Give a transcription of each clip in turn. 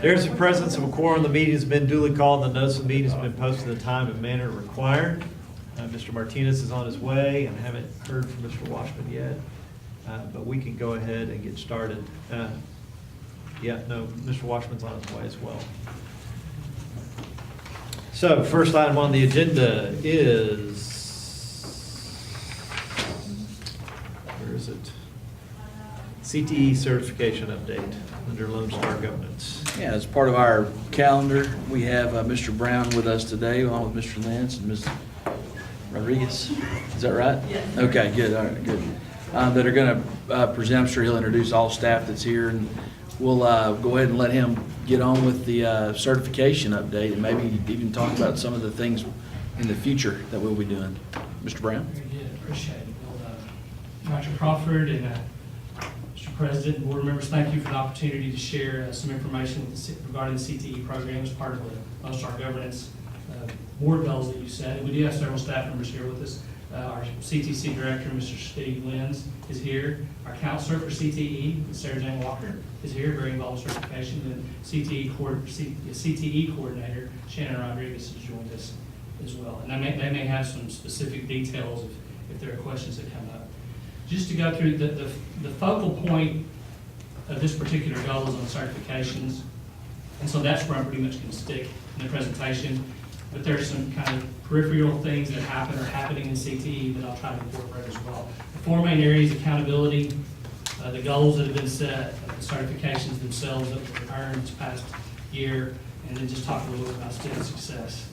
There's the presence of a quorum. The meeting has been duly called. The notice of the meeting has been posted in the time and manner required. Mr. Martinez is on his way, and I haven't heard from Mr. Washman yet, but we can go ahead and get started. Mr. Washman's on his way as well. So, first item on the agenda is, where is it? CTE certification update under Lone Star Governance. Yeah, as part of our calendar, we have Mr. Brown with us today, along with Mr. Lance and Ms. Rodriguez. Is that right? Yes. Okay, good, all right, good. That are going to present. I'm sure he'll introduce all staff that's here, and we'll go ahead and let him get on with the certification update and maybe even talk about some of the things in the future that we'll be doing. Mr. Brown? Very good, appreciate it. Well, Dr. Crawford and Mr. President and board members, thank you for the opportunity to share some information regarding the CTE program as part of the Lone Star Governance board goals that you set. And we do have several staff members here with us. Our CTC director, Mr. Steve Lenz, is here. Our counselor for CTE, Sarah Jane Walker, is here, very involved in certification. And CTE coordinator, Shannon Rodriguez, has joined us as well. And they may have some specific details if there are questions that come up. Just to go through the focal point of this particular goal is on certifications. And so that's where I'm pretty much going to stick in the presentation. But there's some kind of peripheral things that happen or happening in CTE that I'll try to incorporate as well. The four main areas: accountability, the goals that have been set, the certifications themselves that were earned this past year, and then just talk a little bit about student success.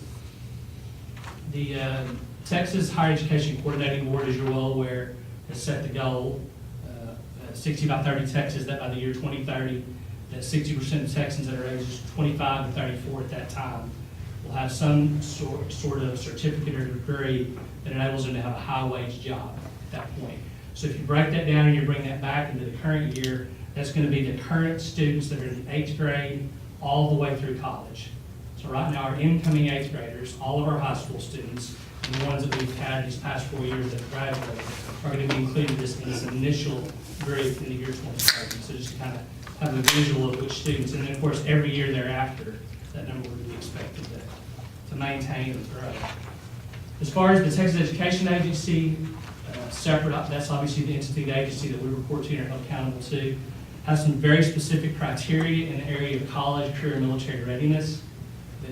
The Texas Higher Education Coordinating Board, as you're well aware, has set the goal, 60 by 30 Texas, that by the year 2030, that 60% of Texans that are ages 25 to 34 at that time will have some sort of certificate or degree that enables them to have a high-wage job at that point. So if you break that down and you bring that back into the current year, that's going to be the current students that are in the 8th grade all the way through college. So right now, our incoming 8th graders, all of our high school students, and the ones that we've had these past 4 years that have graduated, are going to be included in this initial group in the year 2030. So just to kind of have a visual of which students, and then of course every year thereafter, that number would be expected to maintain and grow. As far as the Texas Education Agency, separate, that's obviously the entity, the agency that we report to and are held accountable to, has some very specific criteria in the area of college, career, and military readiness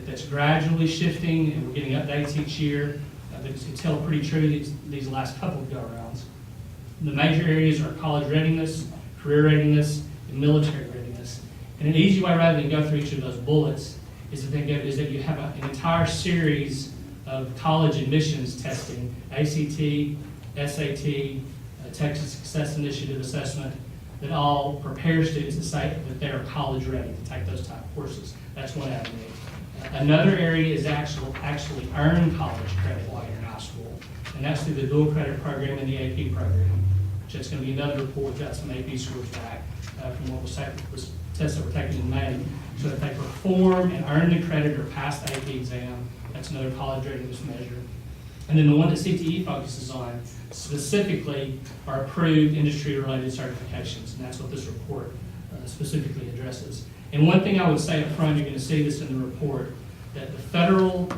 that's gradually shifting, and we're getting updates each year. Because it's held pretty true these last couple of go-arounds. The major areas are college readiness, career readiness, and military readiness. And an easy way, rather than go through each of those bullets, is that you have an entire series of college admissions testing, ACT, SAT, Texas Success Initiative assessment, that all prepare students to say that they're college ready to take those type of courses. That's one avenue. Another area is actually earn college credit while you're in high school, and that's through the dual credit program and the AP program, which is going to be another report. We've got some AP scores back from what was tests that were taken in May, so that they perform and earn the credit or pass the AP exam. That's another college readiness measure. And then the one that CTE focuses on specifically are approved industry-related certifications, and that's what this report specifically addresses. And one thing I would say up front, you're going to see this in the report, that the federal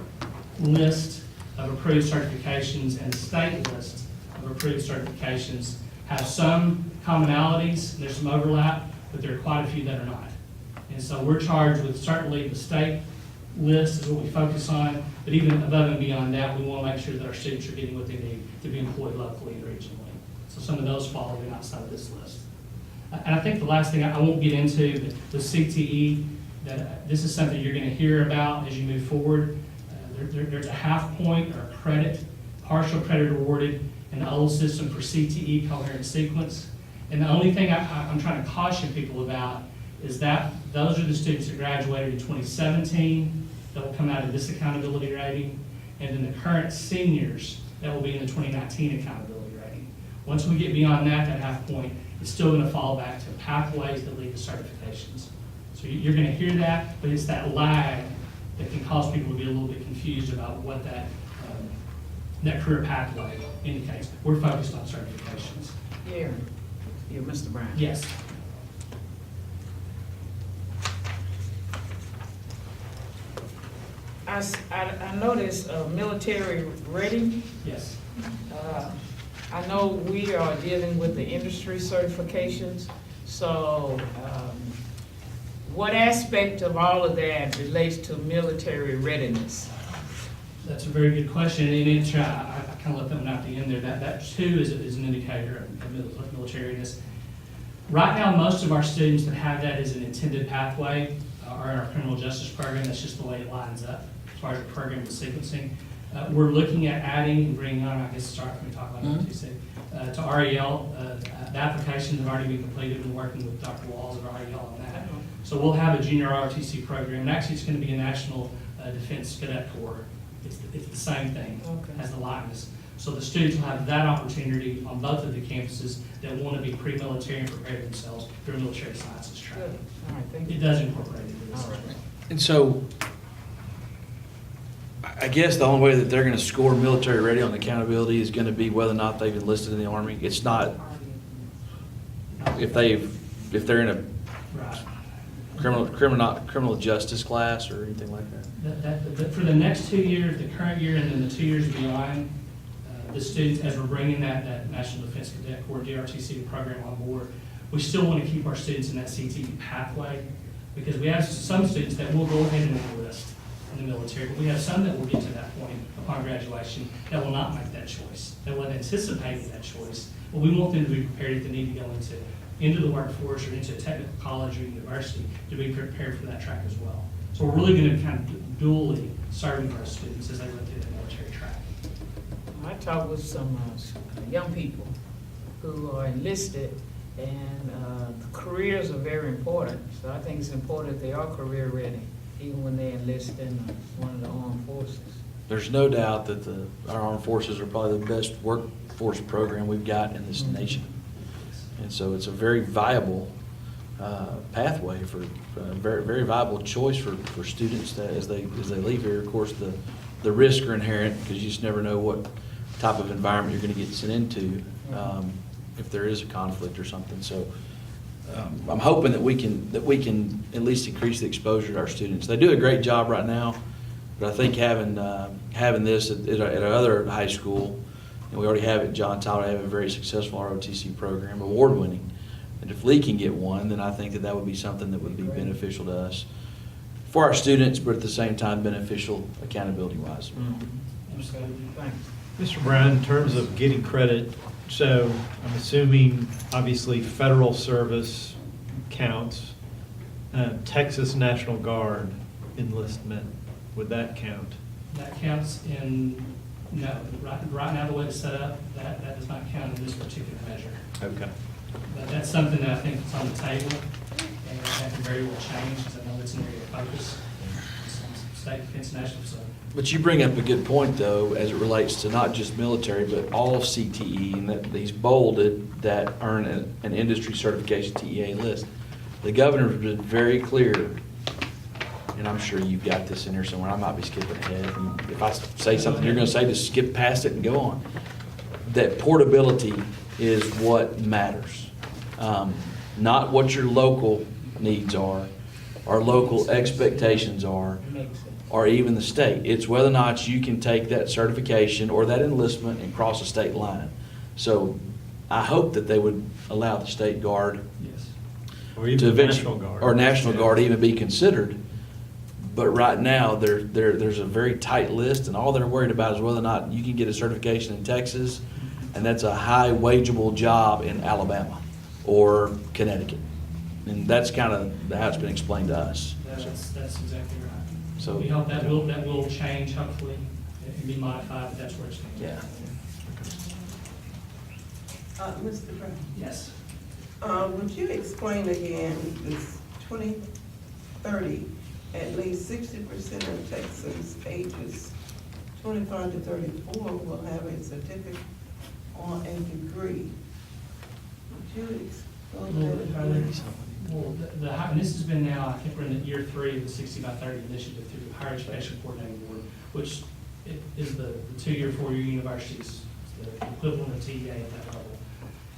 list of approved certifications and the state list of approved certifications have some commonalities, and there's some overlap, but there are quite a few that are not. And so we're charged with certainly the state list is what we focus on, but even above and beyond that, we want to make sure that our students are getting what they need to be employed locally and regionally. So some of those fall even outside of this list. And I think the last thing I won't get into, but with CTE, that this is something you're going to hear about as you move forward. There's a half point or credit, partial credit awarded in the old system for CTE coherent sequence. And the only thing I'm trying to caution people about is that those are the students that graduated in 2017 that will come out of this accountability rating, and then the current seniors that will be in the 2019 accountability rating. Once we get beyond that half point, it's still going to fall back to pathways that lead to certifications. So you're going to hear that, but it's that lag that can cause people to be a little bit confused about what that career pathway indicates. We're focused on certifications. Here, Mr. Brown. Yes. I noticed military ready. Yes. I know we are dealing with the industry certifications, so what aspect of all of that relates to military readiness? That's a very good question, and it's, I kind of let them out the end there. That too is an indicator of military readiness. Right now, most of our students that have that as an intended pathway are in our criminal justice program. That's just the way it lines up as far as the program is sequencing. We're looking at adding and bringing on, I guess, sorry if we talk about that to REL. The applications have already been completed. We're working with Dr. Walls at REL on that. So we'll have a junior ROTC program, and actually it's going to be a National Defense Cadet Corps. It's the same thing as the likeness. So the students will have that opportunity on both of the campuses that want to be pre-military and prepare themselves through military sciences training. Good. All right, thank you. It does incorporate it into this. All right. And so, I guess the only way that they're gonna score military ready on accountability is gonna be whether or not they've enlisted in the Army. It's not if they're in a Right. criminal justice class or anything like that. For the next 2 years, the current year and then the 2 years beyond, the students, as we're bringing that National Defense Cadet Corps DRTC program on board, we still want to keep our students in that CTE pathway, because we have some students that will go ahead and enlist in the military, but we have some that will get to that point upon graduation that will not make that choice, that will anticipate that choice. But we want them to be prepared if they need to go into the workforce or into a technical college or university to be prepared for that track as well. So we're really going to kind of dually serving our students as they run through that military track. I talked with some young people who are enlisted, and careers are very important. So I think it's important they are career ready, even when they enlist in one of the armed forces. There's no doubt that our armed forces are probably the best workforce program we've got in this nation. And so it's a very viable pathway for very, very viable choice for students that as they leave here. Of course, the risks are inherent because you just never know what type of environment you're going to get sent into if there is a conflict or something. So I'm hoping that we can at least increase the exposure to our students. They do a great job right now, but I think having this at our other high school, and we already have it, John Tyler, have a very successful ROTC program, award-winning. And if Lee can get one, then I think that would be something that would be beneficial to us for our students, but at the same time beneficial accountability-wise. Okay, thanks. Mr. Brown, in terms of getting credit, so I'm assuming obviously federal service counts, Texas National Guard enlistment, would that count? That counts in, no, right now the way it's set up, that does not count in this particular measure. Okay. But that's something that I think is on the table, and that can very well change, because I know it's an area of focus. State defense, national, so. But you bring up a good point, though, as it relates to not just military, but all CTE, and that these bolded that earn an industry certification TEA list. The governor's been very clear, and I'm sure you've got this in here somewhere. I might be skipping ahead. If I say something you're going to say, just skip past it and go on. That portability is what matters, not what your local needs are, or local expectations are, Makes sense. or even the state. It's whether or not you can take that certification or that enlistment and cross a state line. So I hope that they would allow the state guard Yes. Or to even eventually, National Guard. or National Guard even be considered. But right now, there's a very tight list, and all they're worried about is whether or not you can get a certification in Texas, and that's a high wageable job in Alabama or Connecticut. And that's kind of how it's been explained to us. That's exactly right. So- We hope that will change, hopefully, and be modified, but that's where it's going to Yeah. Mr. Brown, Yes. would you explain again this 2030, at least 60% of Texans ages 25 to 34 will have a certificate or a degree? Would you explain that again? Well, and this has been now, I think we're in year 3 of the 60 by 30 initiative through the Higher Education Coordinating Board, which is the 2-year, 4-year universities, the equivalent of TEA at that level.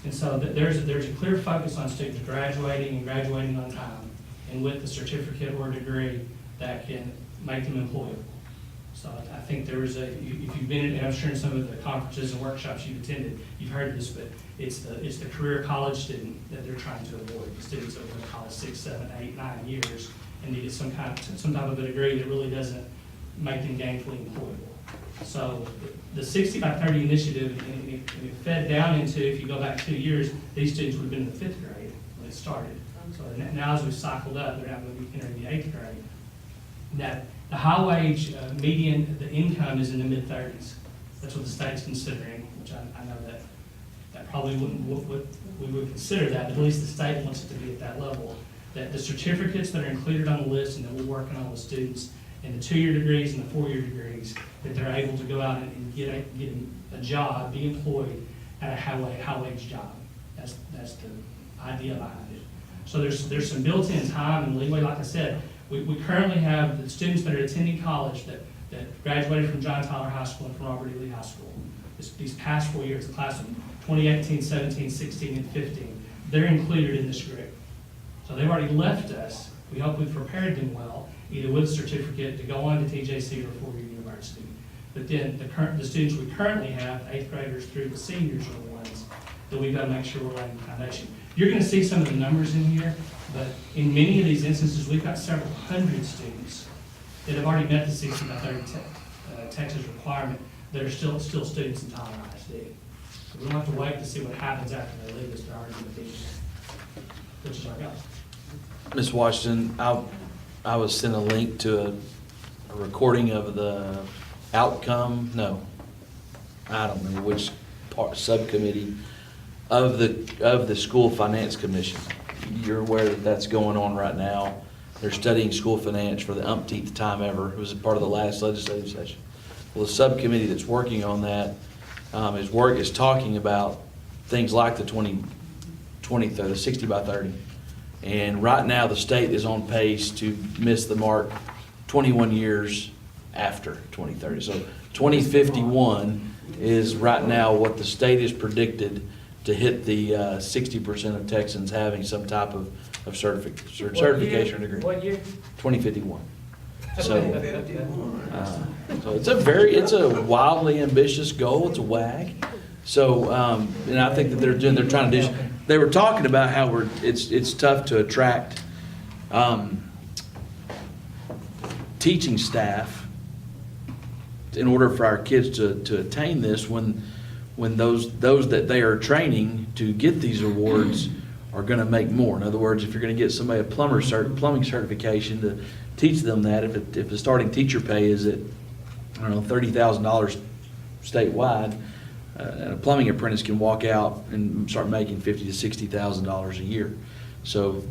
And so there's a clear focus on students graduating and graduating on time, and with a certificate or a degree that can make them employable. So I think there was if you've been, and I'm sure in some of the conferences and workshops you've attended, you've heard this, but it's the career college student that they're trying to avoid. The students that are going to college 6, 7, 8, 9 years and needed some type of a degree that really doesn't make them gainfully employable. So the 60 by 30 initiative, and it fed down into, if you go back 2 years, these students would have been in the 5th grade when it started. So now as we've cycled up, they're now going to be entering the 8th grade. That the high wage median, the income is in the mid-30s. That's what the state's considering, which I know that probably what we would consider that, but at least the state wants it to be at that level. That the certificates that are included on the list and that we're working on with students, and the 2-year degrees and the 4-year degrees, that they're able to go out and get a job, be employed at a high wage job. That's the idea behind it. So there's some built-in time and leeway. Like I said, we currently have the students that are attending college that graduated from John Tyler High School and from Robert E. Lee High School. These past 4 years, the class of 2018, 17, 16, and 15, they're included in this group. So they've already left us. We hope we've prepared them well, either with a certificate to go on to TJC or a 4-year university. But then the students we currently have, 8th graders through the seniors, are the ones that we've got to make sure we're laying the foundation. You're going to see some of the numbers in here, but in many of these instances, we've got several hundred students that have already met the 60 by 30 Texas requirement that are still students in Tyler ISD. So we don't have to wait to see what happens after they leave us. They're already going to be here, which is our goal. Ms. Washington, I was sent a link to a recording of the outcome, no, I don't remember which part, subcommittee of the School Finance Commission. You're aware that that's going on right now. They're studying school finance for the umpteenth time ever. It was a part of the last legislative session. Well, the subcommittee that's working on that is talking about things like the the 60 by 30. And right now, the state is on pace to miss the mark 21 years after 2030. So 2051 is right now what the state is predicted to hit the 60% of Texans having some type of certification degree. What year? 2051. So, 51. so it's a wildly ambitious goal. It's a WAG. So, and I think that they're trying to do. They were talking about how it's tough to attract teaching staff in order for our kids to attain this when those that they are training to get these awards are going to make more. In other words, if you're going to get somebody a plumbing certification to teach them that, if the starting teacher pay is at, I don't know, $30,000 statewide, and a plumbing apprentice can walk out and start making $50,000 to $60,000 a year. So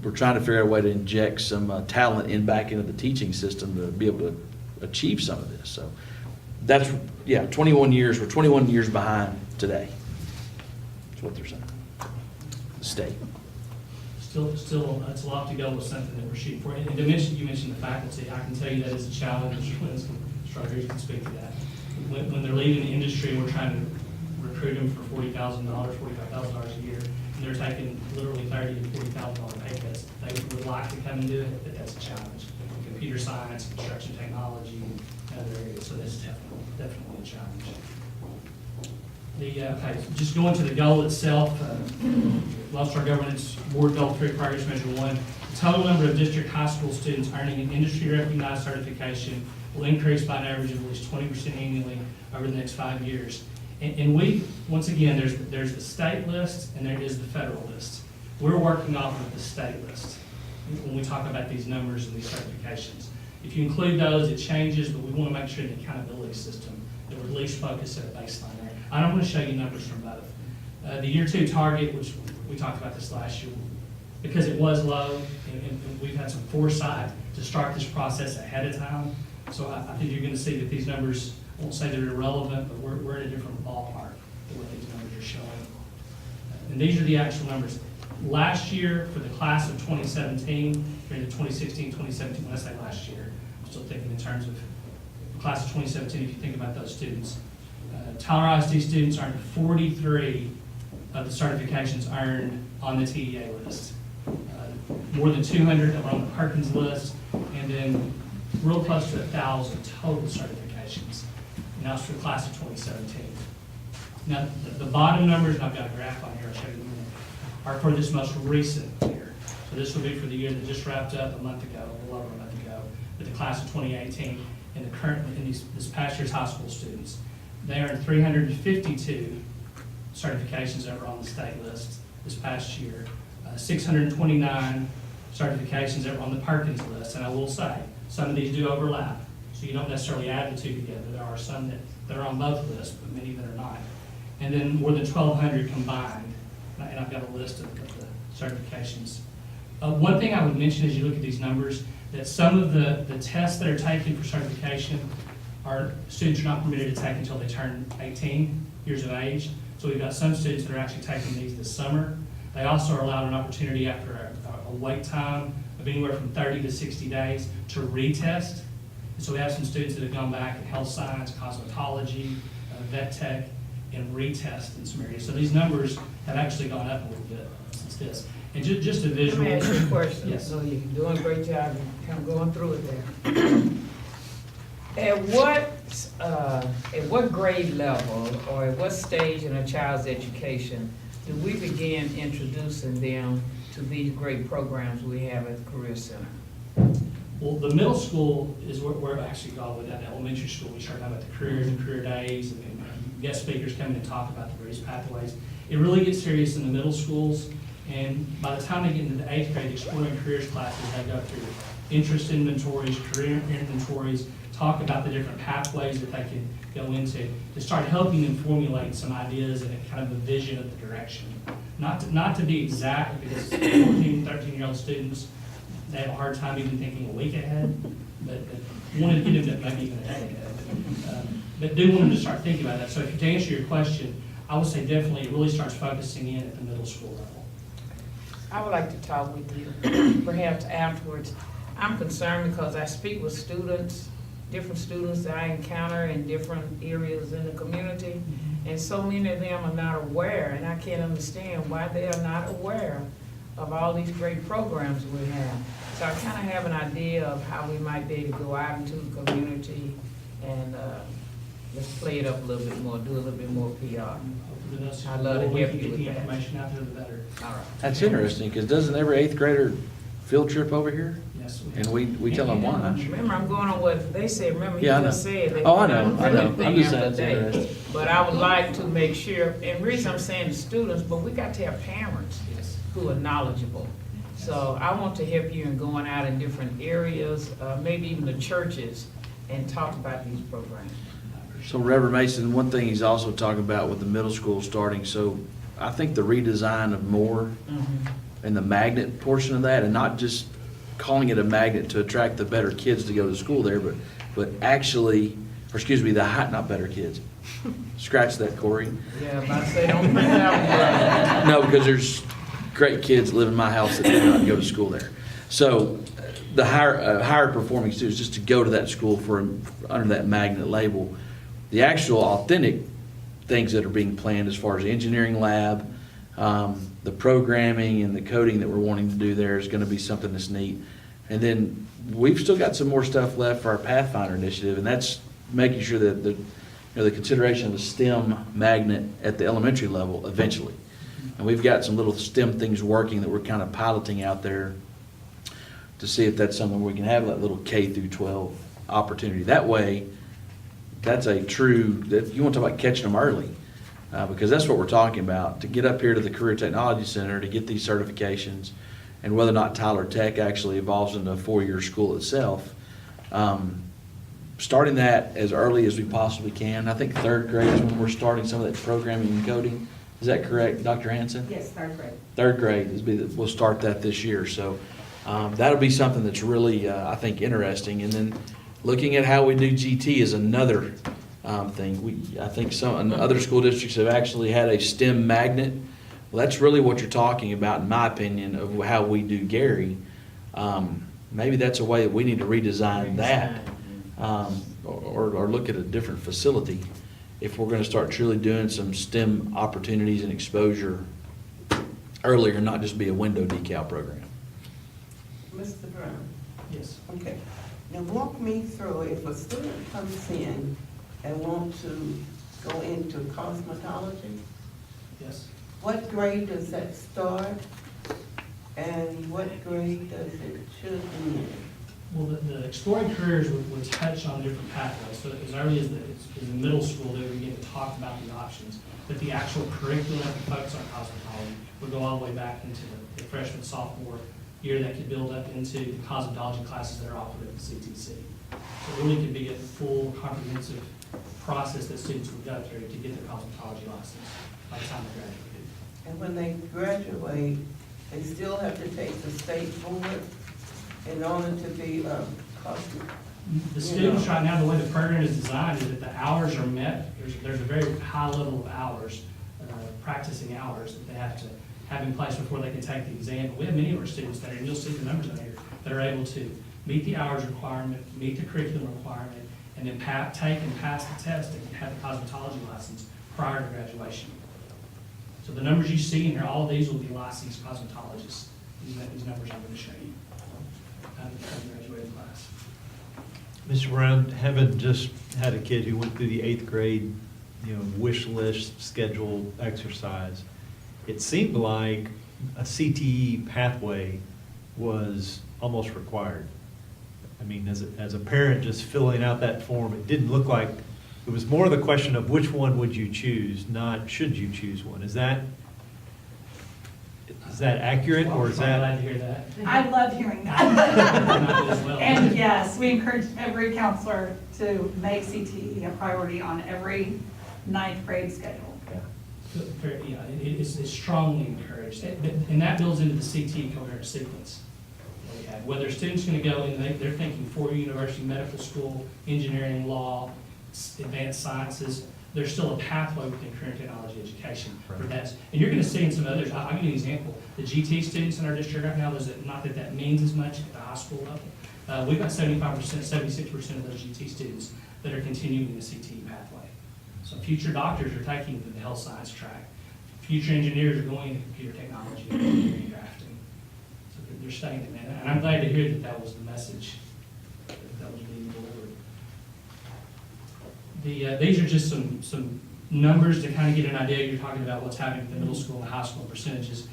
we're trying to figure out a way to inject some talent back into the teaching system to be able to achieve some of this. So that's, 21 years. We're 21 years behind today. That's what they're saying. The state. Still, it's a lot to go with something that we're shooting for. And you mentioned the faculty. I can tell you that is a challenge. Strawberries can speak to that. When they're leaving the industry, we're trying to recruit them for $40,000, $45,000 a year, and they're taking literally $30,000 to $40,000 pay cuts. They would like to come and do it, but that's a challenge. Computer science, construction technology, and other areas, so that's definitely a challenge. Okay, just going to the goal itself, Lone Star Governance Board Goal 3, Progress Measure 1, the total number of district high school students earning an industry-recognized certification will increase by an average of at least 20% annually over the next 5 years. And we, once again, there's the state list and there is the federal list. We're working off of the state list when we talk about these numbers and these certifications. If you include those, it changes, but we want to make sure the accountability system that we're at least focused at a baseline there. I don't want to show you numbers from both. The year 2 target, which we talked about this last year, because it was low, and we've had some foresight to start this process ahead of time. So I think you're going to see that these numbers, I won't say they're irrelevant, but we're in a different ballpark than what these numbers are showing. And these are the actual numbers. Last year, for the class of 2017, during the 2016, 2017, when I say last year, I'm still thinking in terms of the class of 2017, if you think about those students. Tyler ISD students earned 43 of the certifications earned on the TEA list. More than 200 are on the Perkins list, and then real close to 1,000 total certifications. And that was for the class of 2017. Now, the bottom numbers, and I've got a graph on here, I'll show you in a minute, are for this most recent year. So this will be for the year that just wrapped up a month ago, a little over a month ago, with the class of 2018 and the current, and this past year's high school students. They earned 352 certifications that were on the state list this past year, 629 certifications that were on the Perkins list. And I will say, some of these do overlap, so you don't necessarily add the two together. There are some that are on both lists, but many that are not. And then more than 1,200 combined, and I've got a list of the certifications. One thing I would mention as you look at these numbers, that some of the tests that are taken for certification are students are not permitted to take until they turn 18 years of age. So we've got some students that are actually taking these this summer. They also are allowed an opportunity after a wait time of anywhere from 30 to 60 days to retest. And so we have some students that have gone back in health science, cosmetology, vet tech, and retest in some areas. So these numbers have actually gone up a little bit since this. And just a visual. Let me ask you a question. Yes. So you're doing a great job, you're kind of going through it there. At what grade level or at what stage in a child's education do we begin introducing them to these great programs we have at the Career Center? Well, the middle school is where I actually go with that. Elementary school, we start talking about the careers and career days, and guest speakers come in and talk about the various pathways. It really gets serious in the middle schools, and by the time they get into the 8th grade, exploring careers classes, they go through interest inventories, career inventories, talk about the different pathways that they can go into, to start helping them formulate some ideas and a kind of a vision of the direction. Not to be exact, because 14, 13-year-old students, they have a hard time even thinking a week ahead, but wanted to get them to maybe even a day ahead. But do want them to start thinking about that. So to answer your question, I would say definitely it really starts focusing in at the middle school level. I would like to talk with you perhaps afterwards. I'm concerned because I speak with students, different students that I encounter in different areas in the community, and so many of them are not aware, and I can't understand why they are not aware of all these great programs we have. So I kind of have an idea of how we might be able to go out into the community and let's play it up a little bit more, do a little bit more PR. I'd love to help you with The that. information out there, the better. All right. That's interesting, because doesn't every 8th grader field trip over here? Yes. And we tell them why. Remember, I'm going on what they said, remember, you Yeah, I know. just said. they Oh, I put know, out I know. everything I'm just after saying it's day. interesting. But I would like to make sure, and the reason I'm saying the students, but we got to have parents Yes. who are knowledgeable. So I want to help you in going out in different areas, maybe even the churches, and talk about these programs. So Reverend Mason, one thing he's also talking about with the middle school starting, so I think the redesign of more and the magnet portion of that, and not just calling it a magnet to attract the better kids to go to school there, but actually, or excuse me, not better kids. Scratch that, Corey. Yeah, but I say don't bring that No, because there's great kids live in my house that do not go to school there. So the higher performing students, just to go to that school for under that magnet label, the actual authentic things that are being planned as far as the engineering lab, the programming and the coding that we're wanting to do there is going to be something that's neat. And then we've still got some more stuff left for our Pathfinder initiative, and that's making sure that the consideration of the STEM magnet at the elementary level eventually. And we've got some little STEM things working that we're kind of piloting out there to see if that's something we can have, that little K through 12 opportunity. That way, that's a true, that you want to talk about catching them early, because that's what we're talking about, to get up here to the Career Technology Center to get these certifications, and whether or not Tyler Tech actually evolves into a 4-year school itself. Starting that as early as we possibly can. I think 3rd grade is when we're starting some of that programming and coding. Is that correct, Dr. Hanson? Yes, 3rd grade. 3rd grade, we'll start that this year. So that'll be something that's really, I think, interesting. And then looking at how we do GT is another thing. I think some other school districts have actually had a STEM magnet. Well, that's really what you're talking about, in my opinion, of how we do Gary. Maybe that's a way that we need to redesign that, or look at a different facility if we're going to start truly doing some STEM opportunities and exposure earlier, not just be a window decal program. Mr. Brown, Yes. okay. Now walk me through, if a student comes in and wants to go into cosmetology, Yes. what grade does that start? And what grade does it should end? Well, the exploring careers would touch on different pathways. So as early as the middle school, they would begin to talk about the options. But the actual curriculum that focus on cosmetology would go all the way back into the freshman, sophomore year that could build up into the cosmetology classes that are offered at the CTC. So it really could be a full comprehensive process that students would go through to get their cosmetology license by the time they graduated. And when they graduate, they still have to take the state board in order to be a cosmetologist? The students right now, the way the program is designed is that the hours are met. There's a very high level of hours, practicing hours that they have to have in place before they can take the exam. We have many of our students that are, and you'll see the numbers on here, that are able to meet the hours requirement, meet the curriculum requirement, and then take and pass the test and have the cosmetology license prior to graduation. So the numbers you see in here, all of these will be licensed cosmetologists. These numbers I'm going to show you. The graduating class. Mr. Brown, having just had a kid who went through the 8th grade, wish list schedule exercise, it seemed like a CTE pathway was almost required. I mean, as a parent just filling out that form, it didn't look like, it was more the question of which one would you choose, not should you choose one. Is that accurate, or is I'm glad that? to hear that. I love hearing I do as that. well. And yes, we encourage every counselor to make CTE a priority on every 9th grade schedule. Yeah, it's strongly encouraged. And that builds into the CTE coherent sequence that we have. Whether students are going to go in, they're thinking four-year university, medical school, engineering, law, advanced sciences, there's still a pathway within career and technology education for that. And you're going to see in some others, I'll give you an example. The GT students in our district right now, not that means as much at the high school level. We've got 75%, 76% of those GT students that are continuing the CTE pathway. So future doctors are taking the health science track. Future engineers are going into computer technology and engineering drafting. So they're staying in that. And I'm glad to hear that was the message that was being delivered. These are just some numbers to kind of get an idea. You're talking about what's happening at the middle school and high school percentages.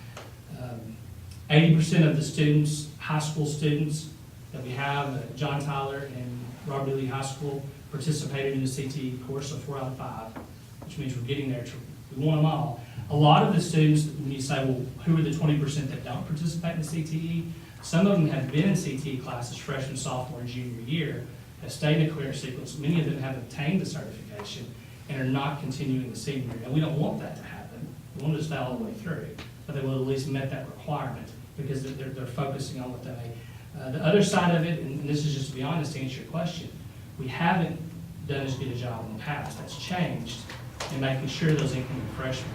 80% of the students, high school students that we have at John Tyler and Robert E. Lee High School participated in the CTE course, so 4 out of 5, which means we're getting there. We want them all. A lot of the students, when you say, well, who are the 20% that don't participate in the CTE? Some of them have been in CTE classes freshman, sophomore, and junior year, have stayed in the career sequence. Many of them have obtained the certification and are not continuing the senior year. And we don't want that to happen. We want them to stay all the way through, but they will at least met that requirement because they're focusing on what they may. The other side of it, and this is just to be honest to answer your question, we haven't done as good a job in the past. That's changed in making sure those incoming freshmen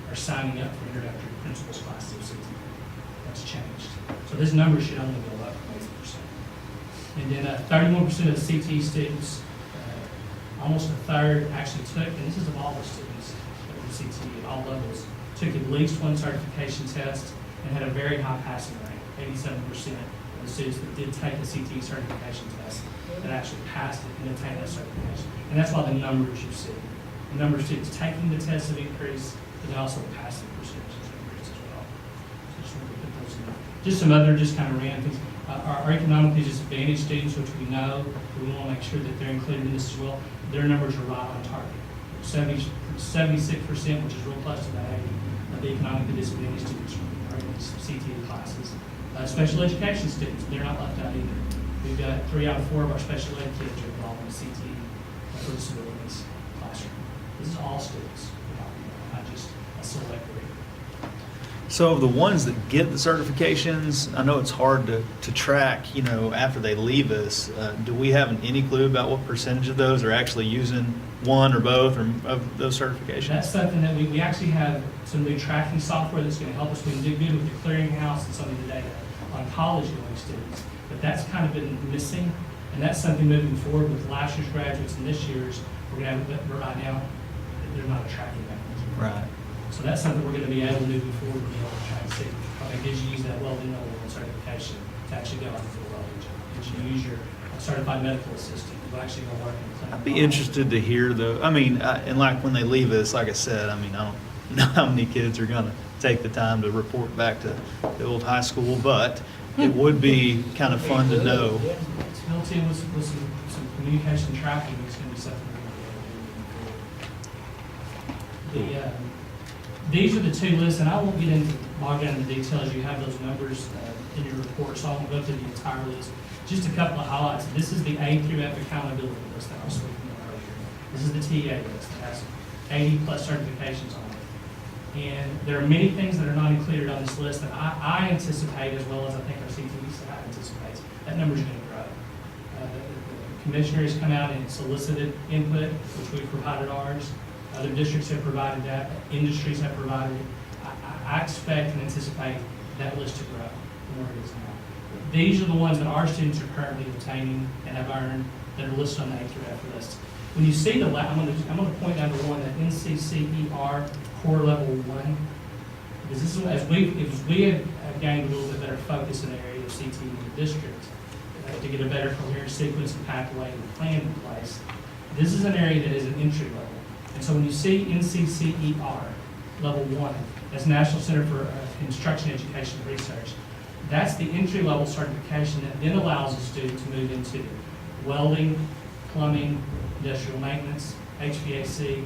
are signing up for introductory principles classes of CTE. That's changed. So this number should only go up 80%. And then 31% of the CTE students, almost a third actually took, and this is of all the students that were CTE at all levels, took at least one certification test and had a very high passing rate, 87% of the students that did take a CTE certification test that actually passed it and obtained that certification. And that's why the numbers you see. The number of students taking the test have increased, but then also the passing percentages have increased as well. So just want to put those in. Just some other just kind of random things. Our economically disadvantaged students, which we know, we want to make sure that they're included in this as well, their numbers are right on target. 76%, which is real close to that 80, of the economically disadvantaged students are in these CTE classes. Special education students, they're not left out either. We've got 3 out of 4 of our special ed kids are involved in the CTE for disabilities classroom. This is all students, not just a select group. So the ones that get the certifications, I know it's hard to track, after they leave us. Do we have any clue about what percentage of those are actually using one or both of those certifications? That's something that we actually have some new tracking software that's going to help us. We can do good with the clearinghouse and some of the data on college-going students. But that's kind of been missing, and that's something moving forward with last year's graduates and this year's. We're going to have, right now, they're not a tracking mechanism. Right. So that's something we're going to be able to moving forward to be able to try and see. Okay, did you use that welding level certification to actually go out and do a welding job? Did you use your certified medical assistant who actually go work in the clinic. I'd be interested to hear though, I mean, and like when they leave us, like I said, I mean, I don't know how many kids are gonna take the time to report back to the old high school, but it would be kind of fun to know. Yeah. It's built in with some communication tracking, it's gonna be something. These are the two lists, and I won't get into, bog down in the details, you have those numbers in your report, so I won't go through the entire list. Just a couple of highlights. This is the A through F accountability list that I was speaking of earlier. This is the TA list that has 80+ certifications on it. And there are many things that are not included on this list that I anticipate, as well as I think our CTE staff anticipates, that number's gonna grow. The commissioners come out and solicited input, which we've provided ours. Other districts have provided that, industries have provided it. I expect and anticipate that list to grow from where it is now. These are the ones that our students are currently obtaining and have earned that are listed on the A through F list. When you see the, I'm gonna point out the one, that NCCER Core Level 1, because this is, as we have gained a little bit better focus in the area of CTE in the district, to get a better coherent sequence and pathway and plan in place, this is an area that is an entry level. And so when you see NCCER Level 1, that's National Center for Construction Education and Research, that's the entry-level certification that then allows a student to move into welding, plumbing, industrial maintenance, HVAC.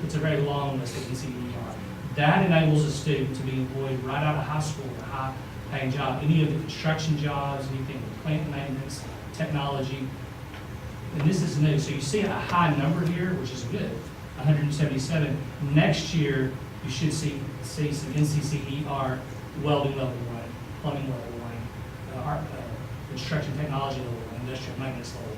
It's a very long list of NCER. That enables a student to be employed right out of high school in a high-paying job. Any of the construction jobs, anything with plant maintenance, technology. And this is new, so you see a high number here, which is good, 177. Next year, you should see some NCCER welding level 1, plumbing level 1, construction technology level 1, industrial maintenance level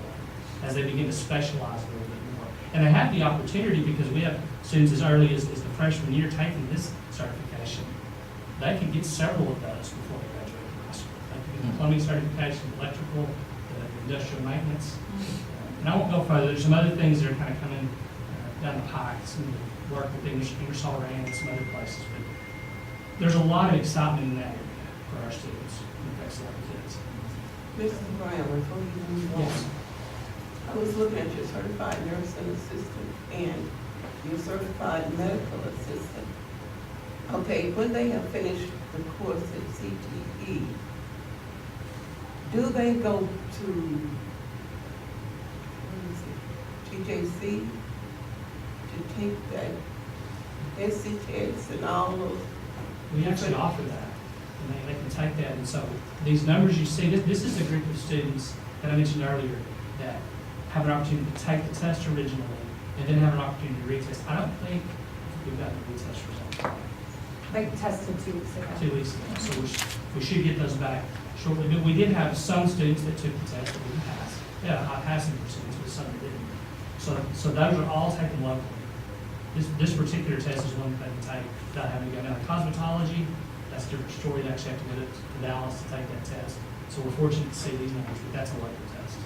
1, as they begin to specialize a little bit more. And they have the opportunity, because we have students as early as the freshman year taking this certification. They can get several of those before they graduate from high school. They can get the plumbing certification, electrical, industrial maintenance. And I won't go further. There's some other things that are kind of coming down the pike, some of the work with Ingersoll Rand and some other places. But there's a lot of excitement in that area for our students. It affects a lot of kids. Mr. Brown, before you move on, Yes. I was looking at your certified nursing assistant and your certified medical assistant. Okay, when they have finished the course at CTE, do they go to, TJC to take that SCTS and all those? We actually offer that, and they can take that. And so these numbers you see, this is a group of students that I mentioned earlier that have an opportunity to take the test originally and then have an opportunity to retest. I don't think we've got the retest results. They tested 2 weeks ago. 2 weeks ago, so we should get those back shortly. But we did have some students that took the test that didn't pass. We had a high passing percentage, but some that didn't. So those are all taken locally. This particular test is one that they can take without having to go down to cosmetology. That's a different story. They actually have to go to Dallas to take that test. So we're fortunate to see these numbers, but that's a local test.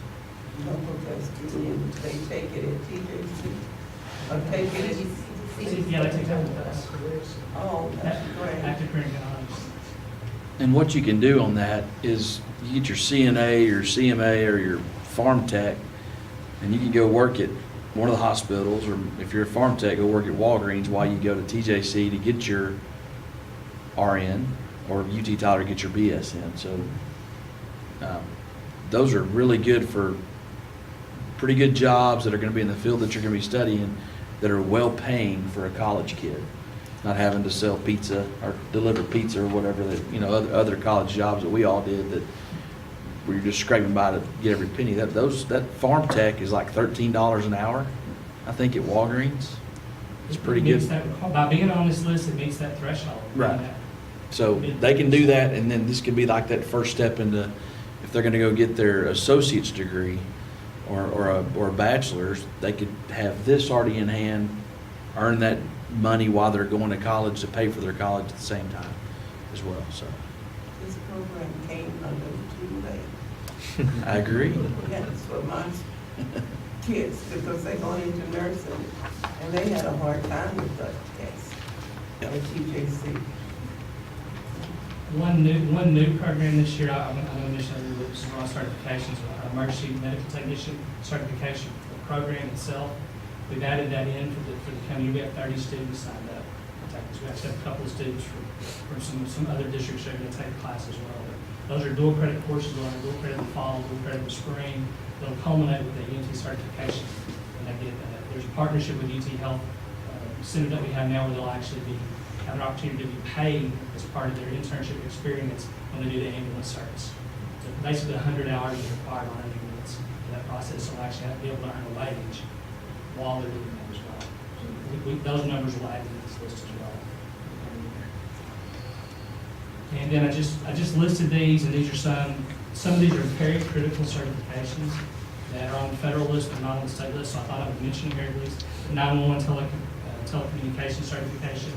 Local test, and they take it at TJC? Or take it at? Yeah, they take that test. Oh, that's great. Active career technology. And what you can do on that is you get your CNA, your CMA, or your farm tech, and you can go work at one of the hospitals, or if you're a farm tech, go work at Walgreens while you go to TJC to get your RN, or UT Tyler to get your BSN. So those are really good for pretty good jobs that are going to be in the field that you're going to be studying, that are well paying for a college kid, not having to sell pizza or deliver pizza or whatever that, you know, other college jobs that we all did, that where you're just scraping by to get every penny. That farm tech is like $13 an hour, I think, at Walgreens. It's pretty It meets good. that- By being on this list, it meets that threshold. Right. So they can do that, and then this could be like that first step into, if they're gonna go get their associate's degree or a bachelor's, they could have this already in hand, earn that money while they're going to college to pay for their college at the same time as well, so. This program came a little too late. I agree. Yes, for my kids, because they're going into nursing, and they had a hard time with that test at TJC. One new program this year, I'm going to mention some raw certifications, our emergency medical technician certification program itself. We've added that in for the coming year. We have 30 students signed up to take this. We actually have a couple of students from some other districts that are going to take the class as well. But those are dual credit courses, on dual credit in the fall, dual credit in the spring. They'll culminate with the UT certification when they get that. There's a partnership with UT Health Center that we have now where they'll actually have an opportunity to be paid as part of their internship experience when they do the ambulance service. So basically 100 hours is required on an ambulance for that process, so they'll actually have to be able to earn a wage while they're doing that as well. So those numbers will add to this list as well. And then I just listed these, and these are some of these are very critical certifications that are on the federal list but not on the state list, so I thought I would mention here at least. 911 telecommunications certification.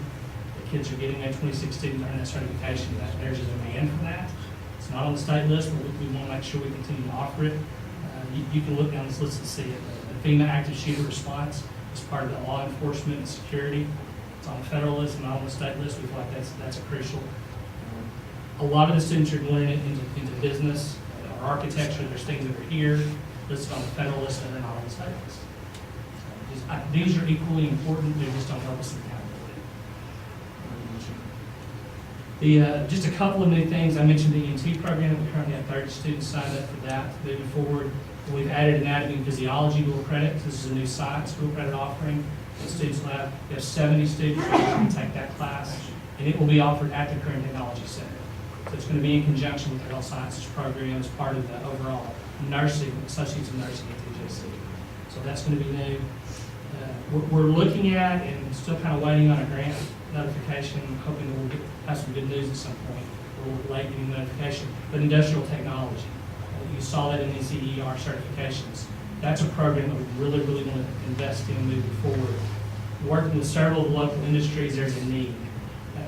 The kids are getting that 26 students earn that certification. There's a demand for that. It's not on the state list, but we want to make sure we continue to offer it. You can look down this list and see it. The FEMA active shooter response is part of the law enforcement and security. It's on the federal list and not on the state list. We feel like that's a crucial. A lot of the students are going into business or architecture. There's things that are here listed on the federal list that are not on the state list. These are equally important. They just don't help us in accountability. Just a couple of new things. I mentioned the ENT program. We currently have 30 students signed up for that. Moving forward, we've added anatomy and physiology dual credit. This is a new science dual credit offering at Students Lab. We have 70 students who can take that class, and it will be offered at the Career and Technology Center. So it's going to be in conjunction with the health sciences program as part of the overall nursing, associates in nursing at TJC. So that's going to be new. We're looking at and still kind of waiting on a grant notification, hoping that we'll have some good news at some point. We're a little late getting notification, but industrial technology. You saw that in these CER certifications. That's a program that we really want to invest in moving forward. Working with several local industries, there's a need.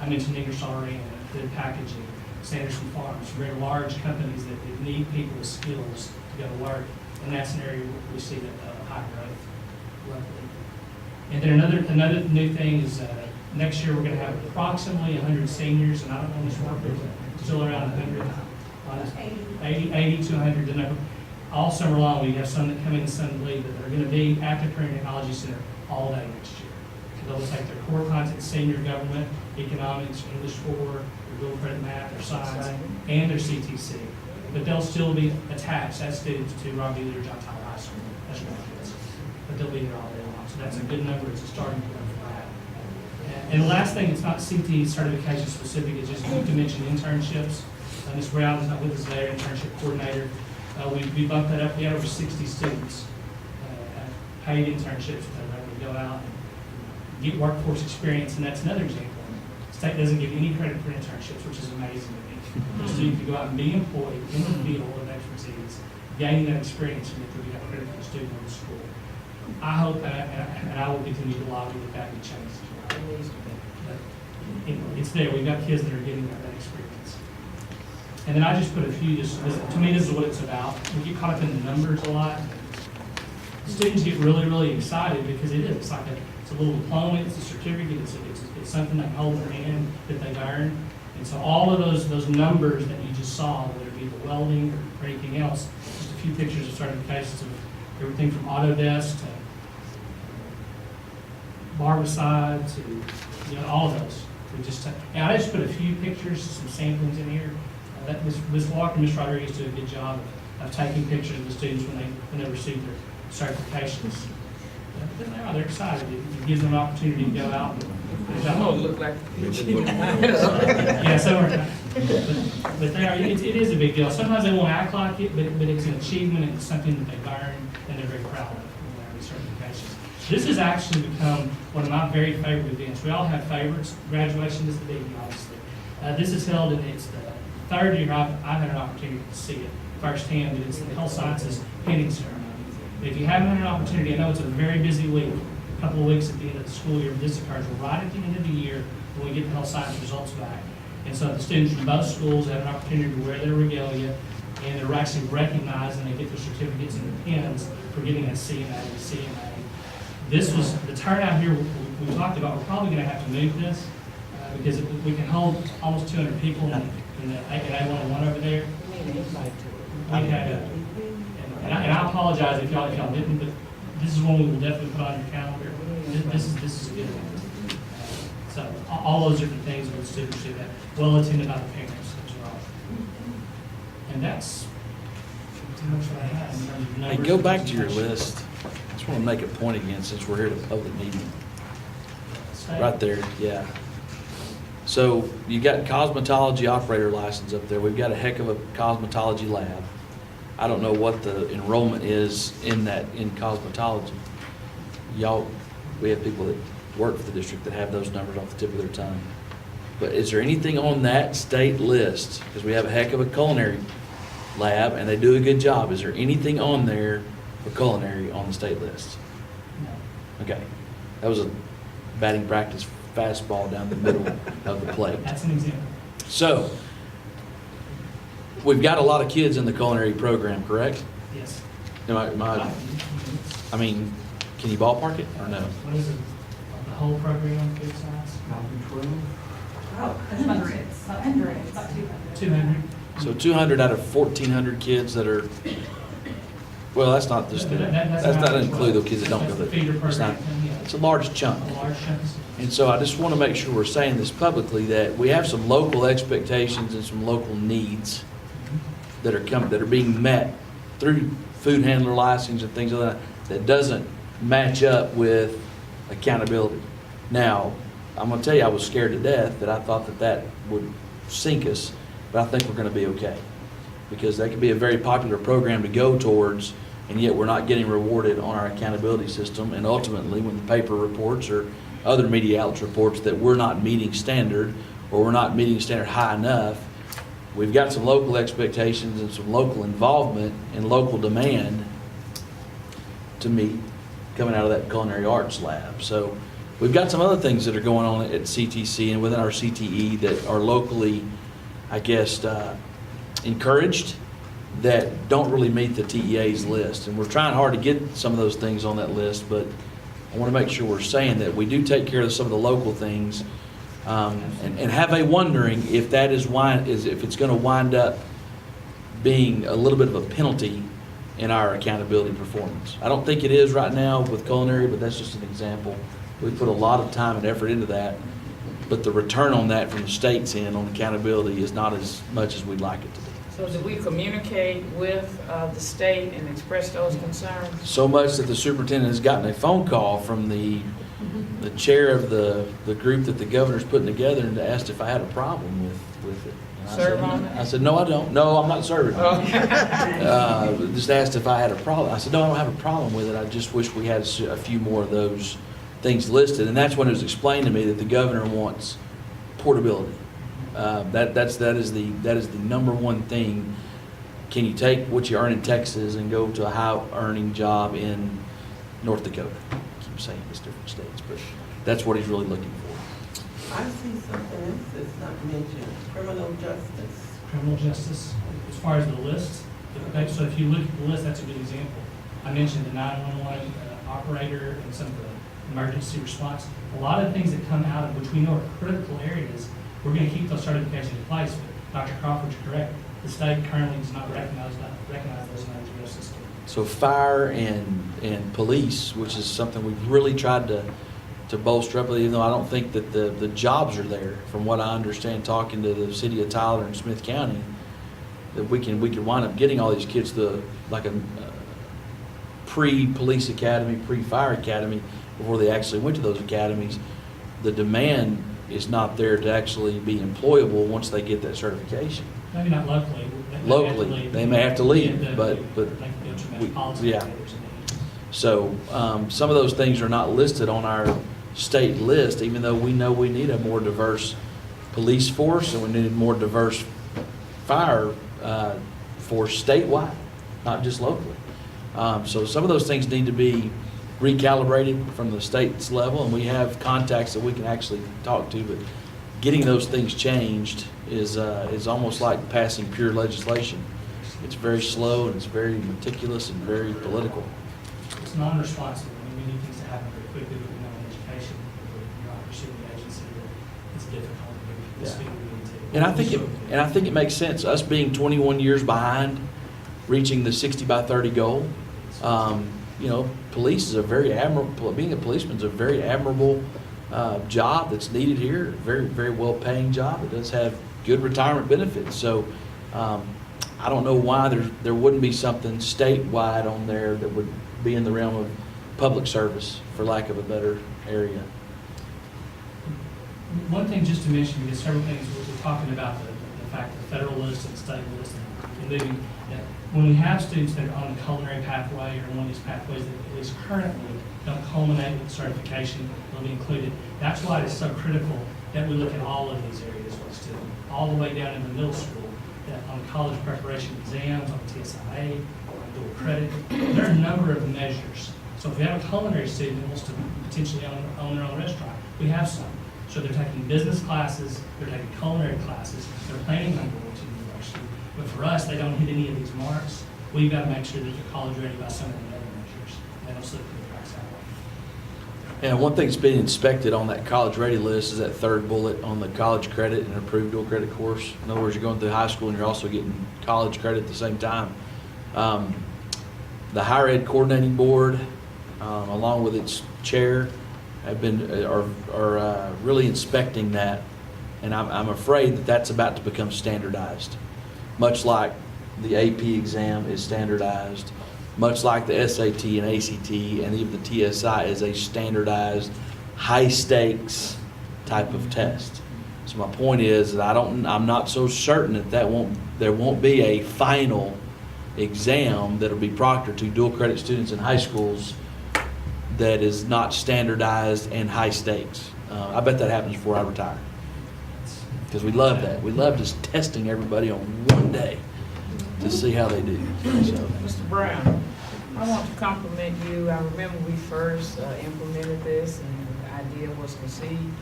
I mentioned Ingersoll Rand, Good Packaging, Sanderson Farms, very large companies that need people with skills to go to work, and that's an area where we see that high growth locally. And then another new thing is next year we're going to have approximately 100 seniors, and I don't know this work, but still around 100, 80 to 100. The number. All summer long, we have some that come in and some that leave, but they're going to be at the Career and Technology Center all day next year. So they'll take their core content, senior government, economics, English 4, their dual credit math, their science, and their CTC. But they'll still be attached as students to Robbie Lee or John Tyler High School as graduates. But they'll be there all day long. So that's a good number. It's a starting point for that. And the last thing, it's not CT certification specific, it's just you mention internships. Ms. Brown is not with us today, internship coordinator. We bumped that up. We had over 60 students paid internships that are able to go out and get workforce experience, and that's another example. The state doesn't give any credit for internships, which is amazing to me. The student can go out and be employed in the field of expertise, gaining that experience, and if we have credit for the student or the school. I hope, and I will continue to lobby that be changed as well. But it's there. We've got kids that are getting that experience. And then I just put a few, to me, this is what it's about. We get caught up in the numbers a lot. Students get really excited because it is. It's a little diploma, it's a certificate, it's something they hold in their hand that they've earned. And so all of those numbers that you just saw, whether it be the welding or anything else, just a few pictures of certifications of everything from Autodesk to Barbicide to all of those. And I just put a few pictures, some samplings in here. Ms. Walker and Ms. Rodriguez do a good job of taking pictures of the students when they receive their certifications. They're excited. It gives them an opportunity to go out and I know it look like. yeah, so but they are. It is a big deal. Sometimes they won't act like it, but it's an achievement and it's something that they've earned and they're very proud of when they have these certifications. This has actually become one of my very favorite events. We all have favorites. Graduation is the big one, obviously. This is held in its the third year I've had an opportunity to see it firsthand, but it's the Health Sciences Pinning Ceremony. If you haven't had an opportunity, I know it's a very busy week, a couple of weeks at the end of the school year, but this occurs right at the end of the year when we get the health science results back. And so the students from both schools have an opportunity to wear their regalia, and they're actually recognized and they get their certificates and their pins for getting that CMA and CMA. This was, the turnout here we talked about, we're probably going to have to move this because we can hold almost 200 people in the A101 over there. We need an invite to it. We had, and I apologize if y'all didn't, but this is one we will definitely put on your calendar. This is a good one. So all those different things with students do that, well attended by the parents as well. And that's pretty much what I have in terms of Hey, numbers. go back to your list. I just want to make a point again, since we're here at a public meeting. Right there, yeah. So you got cosmetology operator license up there. We've got a heck of a cosmetology lab. I don't know what the enrollment is in cosmetology. Y'all, we have people that work for the district that have those numbers off the tip of their tongue. But is there anything on that state list? Because we have a heck of a culinary lab and they do a good job. Is there anything on there for culinary on the state list? No. Okay. That was a batting practice fastball down the middle of the plate. That's an example. So, we've got a lot of kids in the culinary program, correct? Yes. I mean, can you ballpark it or no? What is it, the whole program, kid size? Oh, hundreds, about 200. 200. So 200 out of 1,400 kids that are, well, that's not just, That's that's not- not include those kids that don't go That's the there. feeder It's not, program, yeah. it's a large chunk. A large chunk. And so I just want to make sure we're saying this publicly, that we have some local expectations and some local needs that are being met through food handler license and things like that doesn't match up with accountability. Now, I'm going to tell you, I was scared to death that I thought that would sink us, but I think we're going to be okay. Because that could be a very popular program to go towards, and yet we're not getting rewarded on our accountability system. And ultimately, when the paper reports or other media outlets reports that we're not meeting standard, or we're not meeting standard high enough, we've got some local expectations and some local involvement and local demand to meet coming out of that culinary arts lab. So we've got some other things that are going on at CTC and within our CTE that are locally, I guess, encouraged, that don't really meet the TEA's list. And we're trying hard to get some of those things on that list, but I want to make sure we're saying that we do take care of some of the local things, and have a wondering if that if it's going to wind up being a little bit of a penalty in our accountability performance. I don't think it is right now with culinary, but that's just an example. We put a lot of time and effort into that, but the return on that from the state's end on accountability is not as much as we'd like it to be. So did we communicate with the state and express those concerns? So much that the superintendent has gotten a phone call from the chair of the group that the governor's putting together, and asked if I had a problem with it. And I Serve said, on it? I said, no, I don't. No, I'm not serving on it. Oh. Just asked if I had a problem. I said, no, I don't have a problem with it. I just wish we had a few more of those things listed. And that's when it was explained to me that the governor wants portability. That is the number one thing. Can you take what you earn in Texas and go to a high earning job in North Dakota? I keep saying it's different states, but that's what he's really looking for. I see something else that's not mentioned, criminal justice. Criminal justice, as far as the list, okay, so if you look at the list, that's a good example. I mentioned the 911 operator and some of the emergency response. A lot of things that come out of which we know are critical areas, we're going to keep those certifications in place, but Dr. Crawford's correct. The state currently does not recognize those in our justice system. So fire and police, which is something we've really tried to bolster up, even though I don't think that the jobs are there. From what I understand, talking to the city of Tyler and Smith County, that we can wind up getting all these kids to like a pre-police academy, pre-fire academy before they actually went to those academies. The demand is not there to actually be employable once they get that certification. Maybe not locally. Locally, they may have to leave, but we- yeah. So some of those things are not listed on our state list, even though we know we need a more diverse police force and we need a more diverse fire force statewide, not just locally. So some of those things need to be recalibrated from the state's level, and we have contacts that we can actually talk to, but getting those things changed is almost like passing pure legislation. It's very slow and it's very meticulous and very political. It's non-responsive. I mean, we need things to happen very quickly, but we know in education, if we're not pursuing the agency, it's difficult. And I think it makes sense, us being 21 years behind, reaching the 60 by 30 goal. You know, police is a very admirable, being a policeman is a very admirable job that's needed here, very, very well-paying job. It does have good retirement benefits. So I don't know why there wouldn't be something statewide on there that would be in the realm of public service, for lack of a better area. One thing just to mention, because several things, we're talking about the fact that federal list and state list and moving, that when we have students that are on the culinary pathway or one of these pathways that at least currently don't culminate with certification, will be included. That's why it's so critical that we look at all of these areas with students, all the way down in the middle school, that on college preparation exams, on TSIA, on dual credit. There are a number of measures. So if we have a culinary student that wants to potentially own their own restaurant, we have some. So they're taking business classes, they're taking culinary classes, they're planning on going to university. But for us, they don't hit any of these marks. We've got to make sure that they're college ready by some of the other measures. They don't slip through the cracks that way. And one thing that's being inspected on that college ready list is that third bullet on the college credit and approved dual credit course. In other words, you're going through high school and you're also getting college credit at the same time. The Higher Ed Coordinating Board, along with its chair, have been are really inspecting that, and I'm afraid that that's about to become standardized, much like the AP exam is standardized, much like the SAT and ACT and even the TSI is a standardized high stakes type of test. So my point is that I'm not so certain that there won't be a final exam that'll be proctored to dual credit students in high schools that is not standardized and high stakes. I bet that happens before I retire. Because we love that. We love just testing everybody on one day to see how they do. So. Mr. Brown, I want to compliment you. I remember we first implemented this and the idea was conceived.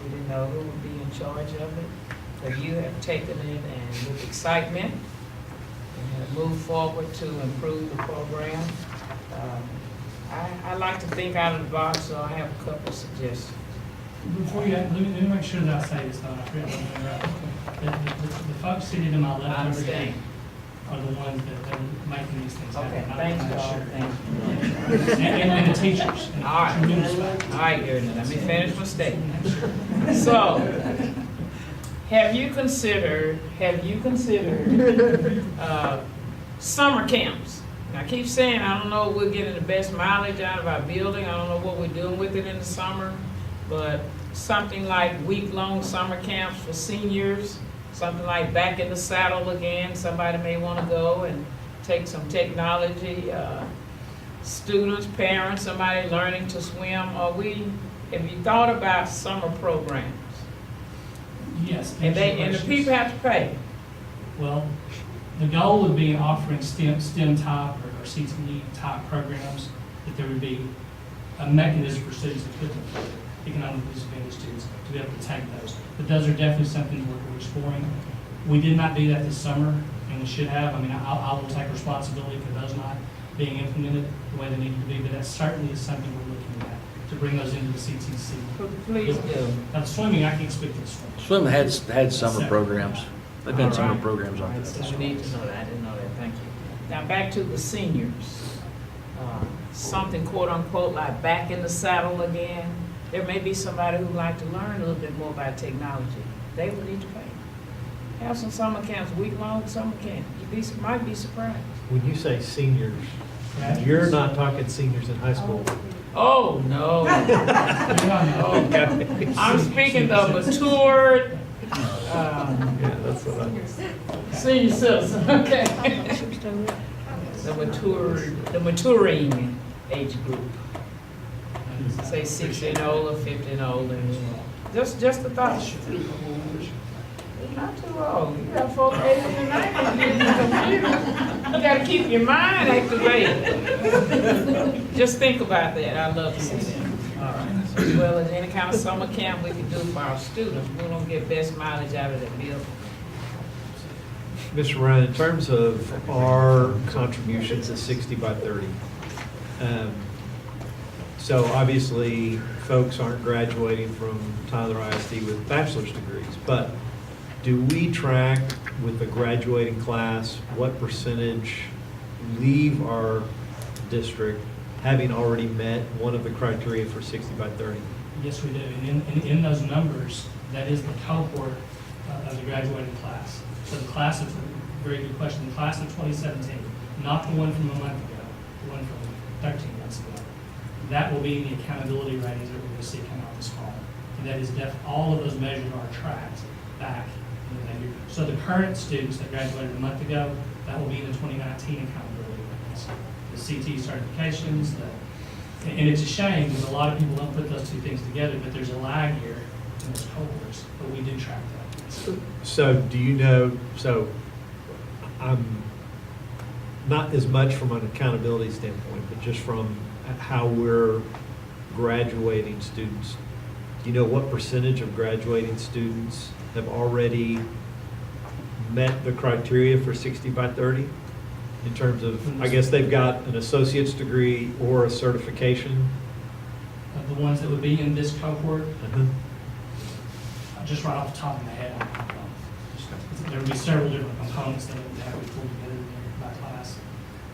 We didn't know who would be in charge of it, but you have taken it and with excitement and have moved forward to improve the program. I like to think out of the box, so I have a couple of suggestions. Before you, let me make sure that I say this, though, I forgot to interrupt. The folks seated in my I left over understand. are the ones that are making these things happen. Okay, I'm thanks, not Paul, sure. thank you. And the teachers. and All right. tremendous amount. All right, Gordon, let me finish my statement. So, have you considered summer camps? I keep saying, I don't know if we're getting the best mileage out of our building, I don't know what we're doing with it in the summer, but something like week-long summer camps for seniors, something like back in the saddle again, somebody may want to go and take some technology, students, parents, somebody learning to swim. Have you thought about summer programs? Yes. And the questions. people have to pay. Well, the goal would be offering STEM type or CTE type programs, that there would be a mechanism for students to put them through, economically disadvantaged students, to be able to take those. But those are definitely something we're exploring. We did not do that this summer, and we should have. I mean, I will take responsibility for those not being implemented the way they need to be, but that certainly is something we're looking at, to bring those into the CTC. Please do. Now, swimming, I can't speak to the swimming. Swim had summer programs. They've had summer Alright. programs on Alright, this. so we need to know that. I didn't know that. Thank you. Now, back to the seniors. Something quote unquote like back in the saddle again. There may be somebody who'd like to learn a little bit more about technology. They would need to pay. Have some summer camps, week-long summer camp. You might be surprised. When you say seniors, you're not talking seniors in high school. Oh, no. Okay. I'm speaking the matured, Yeah, that's what I'm. senior citizen, okay? The maturing age group. Say 60 and older, 50 and older. Just a thought. Not too old. You got folks 80s and 90s using computers. You gotta keep your mind activated. Just think about that. I'd love to see that. All right. As well as any kind of summer camp we can do for our students. We don't get best mileage out of that building. Mr. Ryan, in terms of our contributions at 60 by 30, so obviously folks aren't graduating from Tyler ISD with bachelor's degrees, but do we track with the graduating class what percentage leave our district having already met one of the criteria for 60 by 30? Yes, we do. And in those numbers, that is the cohort of the graduating class. So the class of, very good question, the class of 2017, not the one from a month ago, the one from 13 months ago. That will be in the accountability ratings that we're going to see come out this fall. And that is all of those measures are tracked back in that year. So the current students that graduated a month ago, that will be in the 2019 accountability ratings. The CT certifications, and it's a shame because a lot of people don't put those two things together, but there's a lag here in those cohorts, but we do track that. So do you know, so I'm not as much from an accountability standpoint, but just from how we're graduating students. Do you know what percentage of graduating students have already met the criteria for 60 by 30? In terms of, I guess they've got an associate's degree or a certification? Of the ones that would be in this cohort, Uh-huh. just right off the top of my head, there would be several different components that would have to be pulled together by class.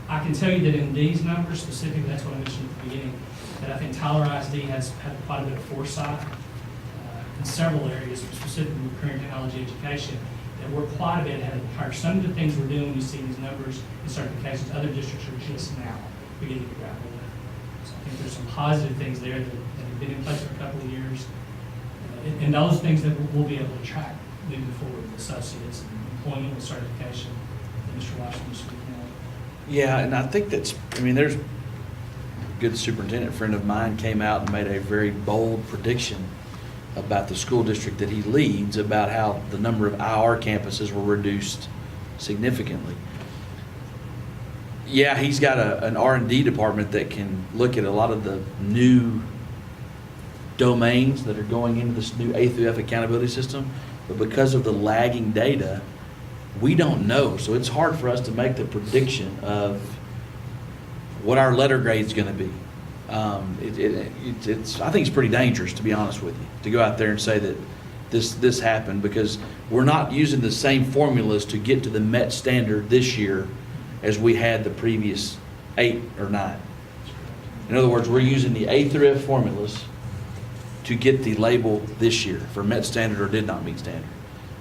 I can tell you that in these numbers specifically, that's what I mentioned at the beginning, that I think Tyler ISD has had quite a bit of foresight in several areas, specifically with career and technology education, that we're quite a bit ahead of the curve. Some of the things we're doing, you see these numbers and certifications, other districts are just now beginning to grapple with. So I think there's some positive things there that have been in place for a couple of years. And those things that we'll be able to track moving forward with associates and employment with certification that Mr. Washington was speaking of. Yeah, and I think there's a good superintendent friend of mine came out and made a very bold prediction about the school district that he leads, about how the number of IR campuses were reduced significantly. Yeah, he's got an R&D department that can look at a lot of the new domains that are going into this new A through F accountability system, but because of the lagging data, we don't know. So it's hard for us to make the prediction of what our letter grade is going to be. I think it's pretty dangerous, to be honest with you, to go out there and say that this happened, because we're not using the same formulas to get to the MET standard this year as we had the previous 8 or 9. In other words, we're using the A through F formulas to get the label this year for met standard or did not meet standard.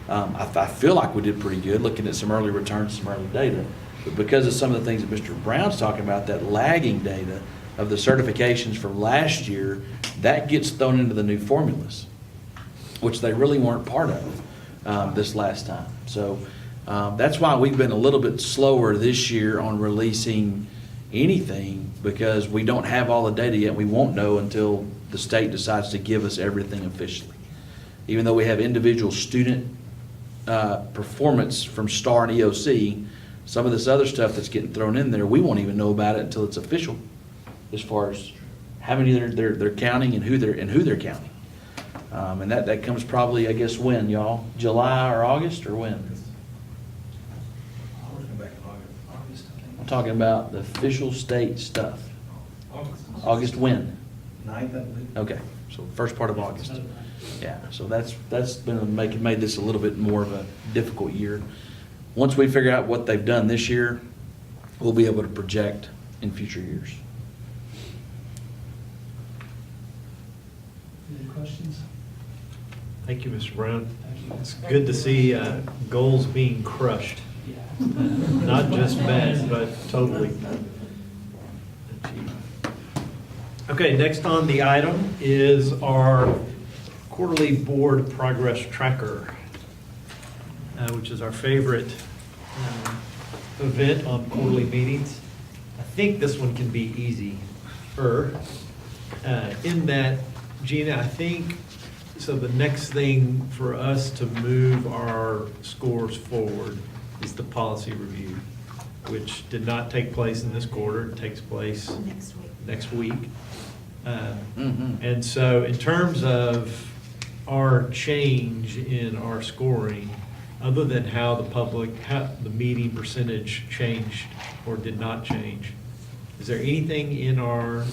I feel like we did pretty good looking at some early returns, some early data, but because of some of the things that Mr. Brown's talking about, that lagging data of the certifications from last year, that gets thrown into the new formulas, which they really weren't part of this last time. So that's why we've been a little bit slower this year on releasing anything, because we don't have all the data yet. We won't know until the state decides to give us everything officially. Even though we have individual student performance from STAR and EOC, some of this other stuff that's getting thrown in there, we won't even know about it until it's official, as far as how many they're counting and who they're counting. And that comes probably, I guess, when, y'all? July or August, or when? August, I think. I'm talking about the official state stuff. August when? 9th, I believe. Okay, so first part of August. Another one. Yeah, so that's been made this a little bit more of a difficult year. Once we figure out what they've done this year, we'll be able to project in future years. Any questions? Thank you, Mr. Brown. Thank you. It's good to see goals being crushed, Yeah. not just met, but totally achieved. Okay, next on the item is our quarterly board progress tracker, which is our favorite event on quarterly meetings. I think this one can be easy, in that, Gina, I think, so the next thing for us to move our scores forward is the policy review, which did not take place in this quarter. It takes place next week. And so in terms of our change in our scoring, other than how the meeting percentage changed or did not change, is there anything in our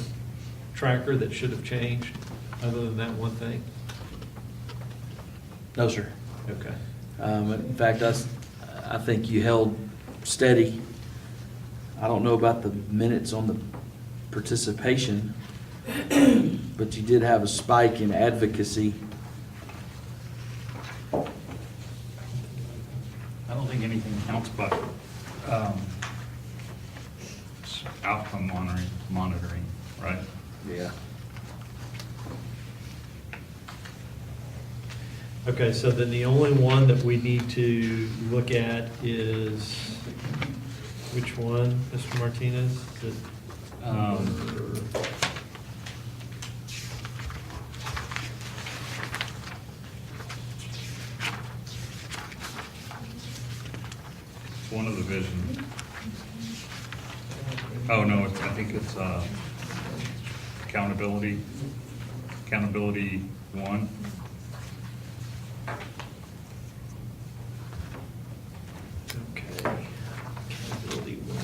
tracker that should have changed other than that one thing? No, sir. Okay. In fact, I think you held steady. I don't know about the minutes on the participation, but you did have a spike in advocacy. I don't think anything counts but outcome monitoring, right? Yeah. Okay, so then the only one that we need to look at is, which one, Mr. Martinez? Is it One of the visions. Oh, no, I think it's accountability 1. Okay. Accountability 1.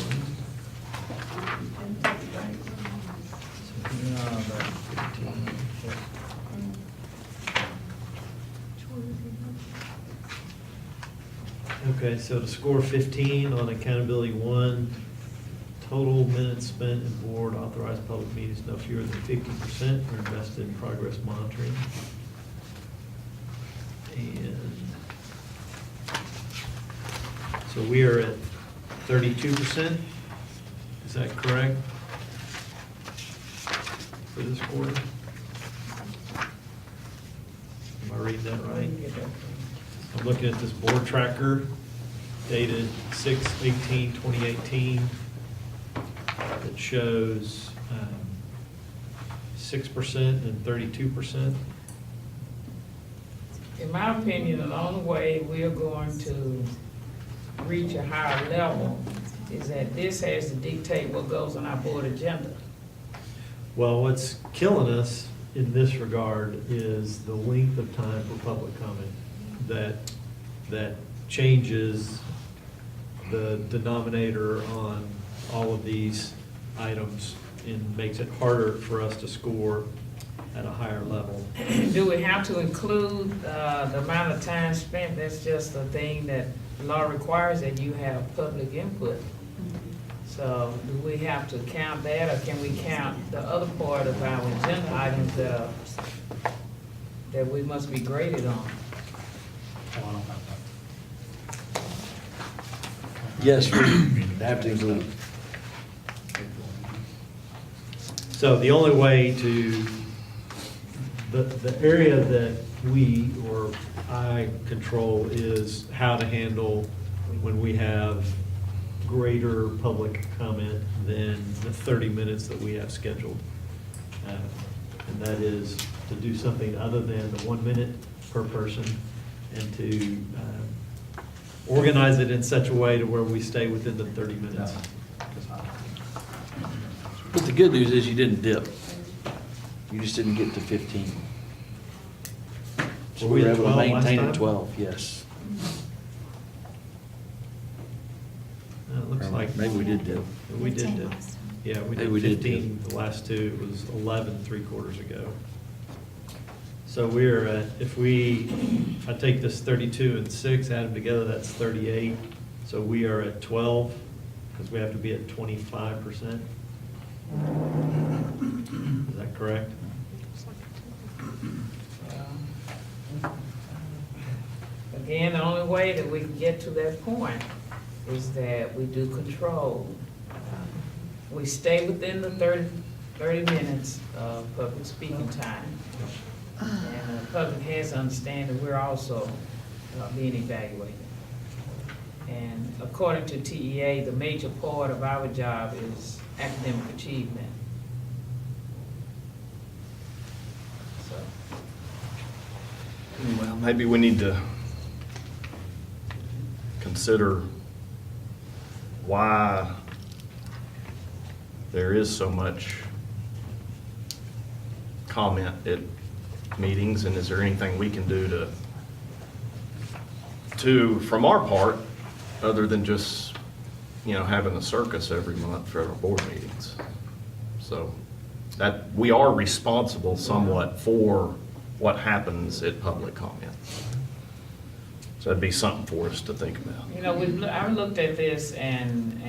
Okay, so to score 15 on accountability 1, total minutes spent in board authorized public meetings no fewer than 50% are invested in progress monitoring. And so we are at 32%, is that correct? For this quarter? Am I reading that right? I'm looking at this board tracker dated 6/18/2018 that shows 6% and 32%. In my opinion, the only way we are going to reach a higher level is that this has to dictate what goes on our board agenda. Well, what's killing us in this regard is the length of time for public comment. That changes the denominator on all of these items and makes it harder for us to score at a higher level. Do we have to include the amount of time spent? That's just a thing that law requires, that you have public input. So do we have to count that, or can we count the other part of our agenda items that we must be graded on? Yes, we have to include. So the only way to, the area that we or I control is how to handle when we have greater public comment than the 30 minutes that we have scheduled. And that is to do something other than the 1 minute per person, and to organize it in such a way to where we stay within the 30 minutes. But the good news is you didn't dip. You just didn't get to 15. So Were we we were at able to 12 last maintain time? at 12, yes. It looks like. Maybe we did dip. We did do. Yeah, we Maybe did we did 15 the last two. It was 11 3/4 ago. So we're at, if I take this 32 and 6, add them together, that's 38. So we are at 12, because we have to be at 25%. Is that correct? Again, the only way that we can get to that point is that we do control. We stay within the 30 minutes of public speaking time. And the public has to understand that we're also being evaluated. And according to TEA, the major part of our job is academic achievement. So, Well, maybe we need to consider why there is so much comment at meetings, and is there anything we can do to, from our part, other than just, having a circus every month for our board meetings? So that, we are responsible somewhat for what happens at public comment. So that'd be something for us to think about. You know, I looked at this and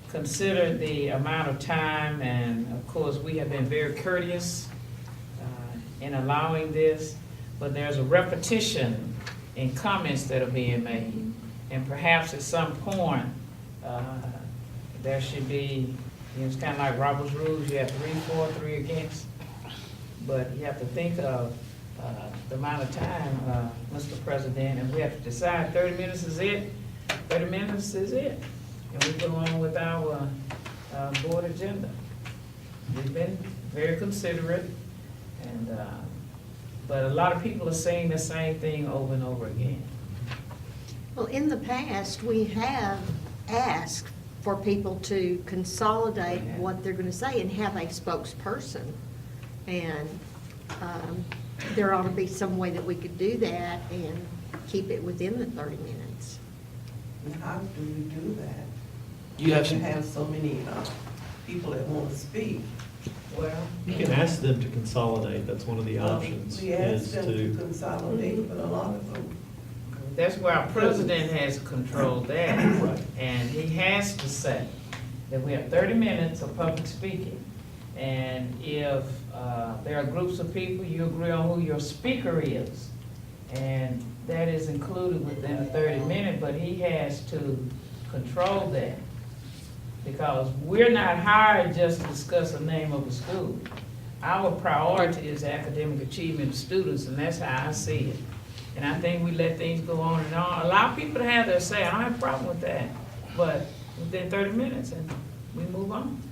considered the amount of time, and of course, we have been very courteous in allowing this, but there's a repetition in comments that are being made. And perhaps at some point, there should be, you know, it's kind of like Robert's rules, you have 3 for, 3 against. But you have to think of the amount of time, Mr. President, and we have to decide 30 minutes is it, 30 minutes is it. And we go on with our board agenda. We've been very considerate, and but a lot of people are saying the same thing over and over again. Well, in the past, we have asked for people to consolidate what they're going to say and have a spokesperson. And there ought to be some way that we could do that and keep it within the 30 minutes. And how do we do that? You have To some, have so many people that want to speak. Well, You can ask them to consolidate, that's one of the options, We is asked them to to, consolidate, but a lot of them, that's where our president has controlled that. Right. And he has to say that we have 30 minutes of public speaking. And if there are groups of people, you agree on who your speaker is. And that is included within the 30 minutes, but he has to control that. Because we're not hired just to discuss the name of a school. Our priority is academic achievement of students, and that's how I see it. And I think we let things go on and on. Allow people to have their say, I don't have a problem with that. But within 30 minutes, and we move on.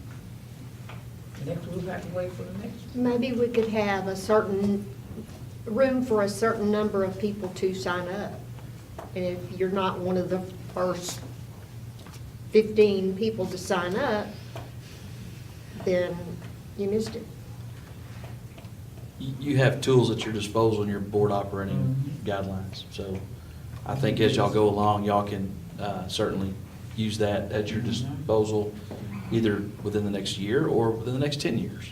Next, we'll have to wait for the next. Maybe we could have a certain room for a certain number of people to sign up. And if you're not one of the first 15 people to sign up, then you missed it. you have tools at your disposal in your board operating guidelines. So I think as y'all go along, y'all can certainly use that at your disposal, either within the next year or within the next 10 years.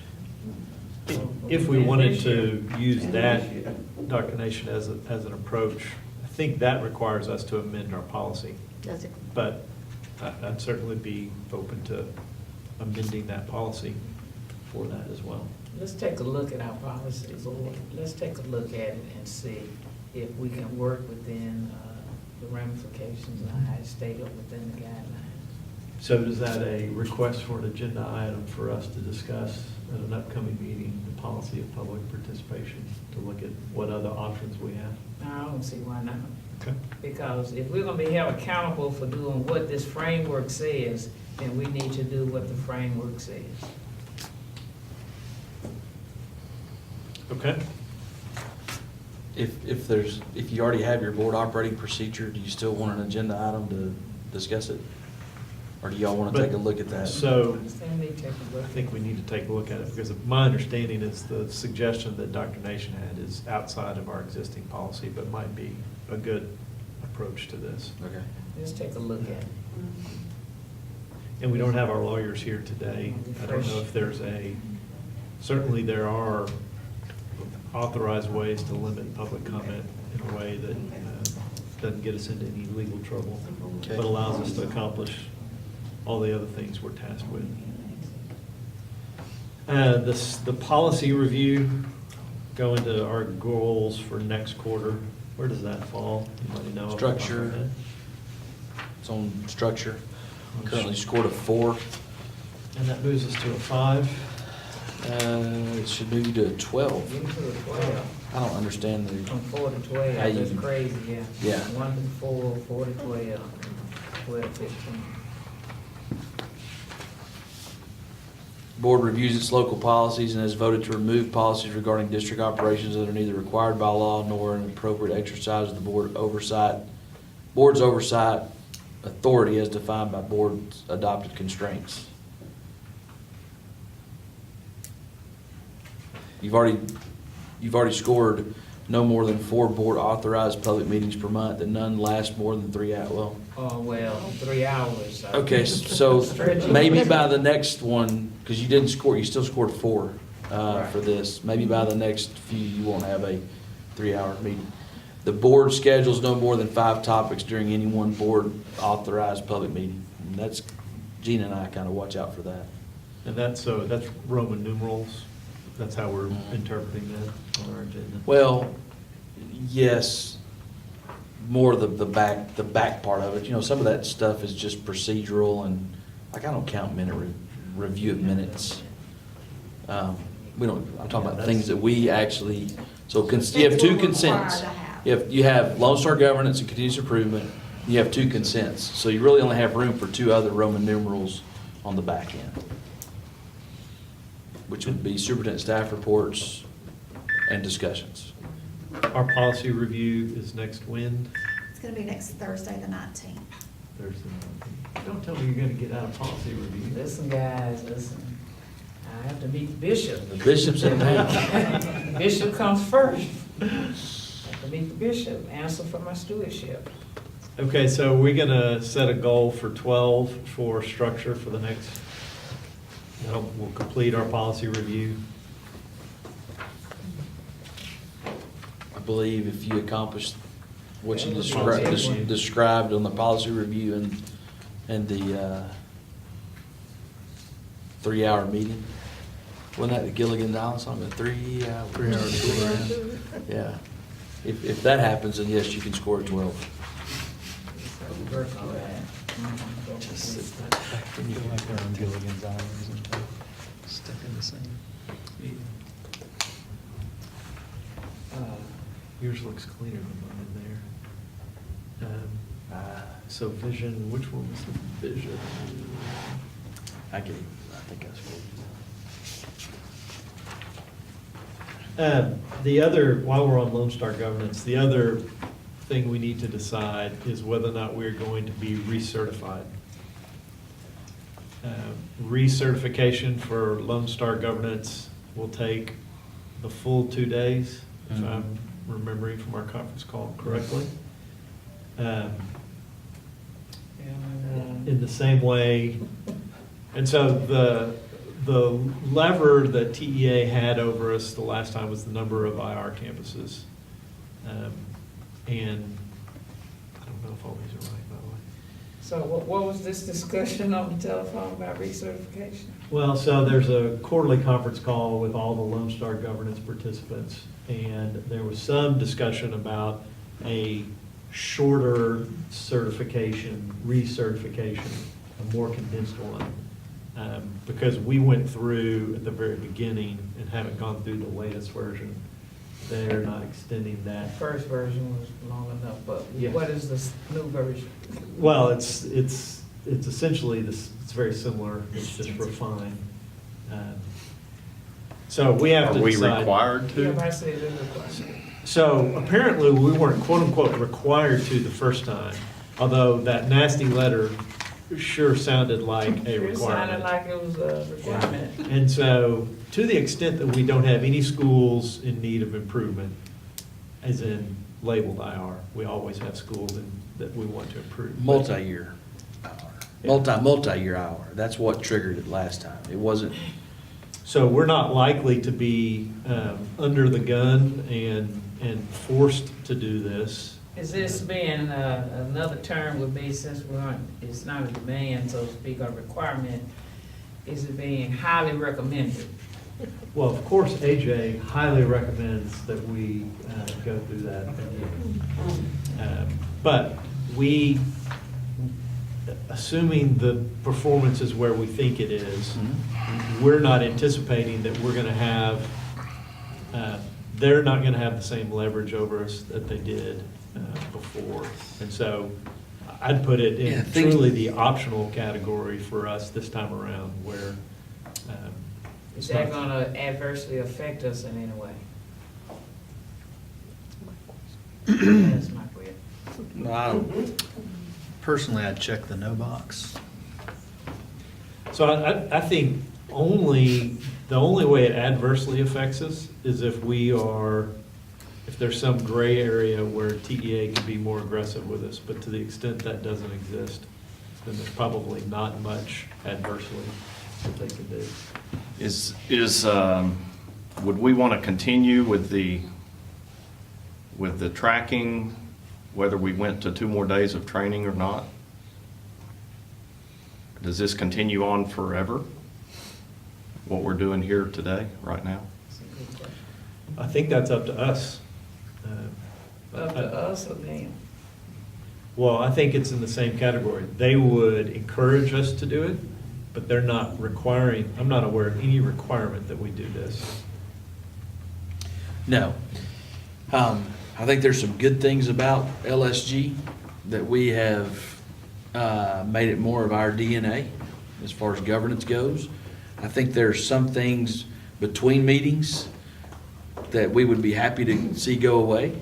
if we wanted to use that, Dr. Nation, as an approach, I think that requires us to amend our policy. Does it? But I'd certainly be open to amending that policy for that as well. Let's take a look at our policy, Lord. Let's take a look at it and see if we can work within the ramifications and how it's stated within the guidelines. So is that a request for an agenda item for us to discuss at an upcoming meeting, the policy of public participation, to look at what other options we have? I don't see why not. Okay. Because if we're gonna be held accountable for doing what this framework says, then we need to do what the framework says. Okay. If you already have your board operating procedure, do you still want an agenda item to discuss it? Or do y'all want to take a look at that? So Then they take a look. I think we need to take a look at it, because my understanding is the suggestion that Dr. Nation had is outside of our existing policy, but might be a good approach to this. Okay. Let's take a look at it. And we don't have our lawyers here today. I don't know if there's certainly there are authorized ways to limit public comment in a way that doesn't get us into any legal trouble, Okay. but allows us to accomplish all the other things we're tasked with. The policy review, go into our goals for next quarter. Where does that fall? Anybody know? Structure. It's on structure. Currently scored a 4. And that moves us to a 5. It should move you to a 12. Get to a 12, I don't understand from the, 4 to 12, How you- that's crazy, yeah. Yeah. 1 to 4, 4 to 12, 12 to 15. board reviews its local policies and has voted to remove policies regarding district operations that are neither required by law nor an appropriate exercise of the board's oversight authority as defined by board's adopted constraints. You've already scored no more than 4 board authorized public meetings per month, and none last more than 3 hours. Well, Oh, well, 3 hours. so- okay, so maybe by the next one, because you didn't score, you still scored 4 for this. Maybe by the next few, you won't have a 3-hour meeting. The board schedules no more than 5 topics during any one board authorized public meeting. And that's, Gina and I kind of watch out for that. And that's Roman numerals. That's how we're interpreting that on our agenda. Well, yes, more the back part of it. You know, some of that stuff is just procedural and, like, I don't count review of minutes. I'm talking about things that we actually, so you have 2 consents. You have Lone Star Governance and Continuous Improvement, you have 2 consents. So you really only have room for 2 other Roman numerals on the back end, which would be superintendent staff reports and discussions. Our policy review is next when? It's gonna be next Thursday, the 19th. Thursday. Don't tell me you're gonna get out of policy review. Listen, guys, listen. I have to meet the bishop. The bishop's in town. Bishop comes first. I have to meet the bishop, answer for my stewardship. Okay, so we're gonna set a goal for 12 for structure for the next, we'll complete our policy review. I believe if you accomplish what you Yeah. described on the policy review and the 3-hour meeting, wasn't that the Gilligan Island song, the 3 hours? 3 hours. Yeah. If that happens, then yes, you can score a 12. So we work on that. Just sit back and you feel like they're on Gilligan's Islands and stuck in the same. Yours looks cleaner than mine there. So vision, which one was the vision? I think I scored. The other, while we're on Lone Star Governance, the other thing we need to decide is whether or not we're going to be recertified. Recertification for Lone Star Governance will take the full 2 days, if Mhm. I'm remembering from our conference call correctly. In the same way, and so the lever that TEA had over us the last time was the number of IR campuses. And I don't know if all these are right, by the way. So what was this discussion on the telephone about recertification? Well, so there's a quarterly conference call with all the Lone Star Governance participants, and there was some discussion about a shorter certification, recertification, a more condensed one. Because we went through at the very beginning and haven't gone through the latest version. They're not extending That that. first version was long enough, but Yeah. what is this new version? Well, it's essentially this, it's very similar, it's just refined. So we have Are to we decide. required Yeah, to? I said it was a question. So apparently, we weren't quote-unquote required to the first time, although that nasty letter sure sounded like a It sounded requirement. like it was a requirement. And so, to the extent that we don't have any schools in need of improvement, as in labeled IR, we always have schools that we want to improve. Multi-year hour. Multi-year hour. That's what triggered it last time. It wasn't, So we're not likely to be under the gun and forced to do this. Is this being, another term would be, since we aren't, it's not a demand, so to speak, or requirement, is it being highly recommended? Well, of course, AJ highly recommends that we go through that. But we, assuming the performance is where we think it is, we're not anticipating that we're gonna have, they're not gonna have the same leverage over us that they did before. And so I'd put it Yeah, in truly the optional category for us this time around, where Is that gonna adversely affect us in any way? That's my question. Personally, I'd check the no box. So I think the only way it adversely affects us is if there's some gray area where TEA can be more aggressive with us, but to the extent that doesn't exist, then there's probably not much adversely that they can do. Would we want to continue with the with the tracking, whether we went to 2 more days of training or not? Does this continue on forever? What we're doing here today, right now? I think that's up to us. Up to us or them? Well, I think it's in the same category. They would encourage us to do it, but they're not requiring, I'm not aware of any requirement that we do this. No. I think there's some good things about LSG, that we have made it more of our DNA as far as governance goes. I think there's some things between meetings that we would be happy to see go away.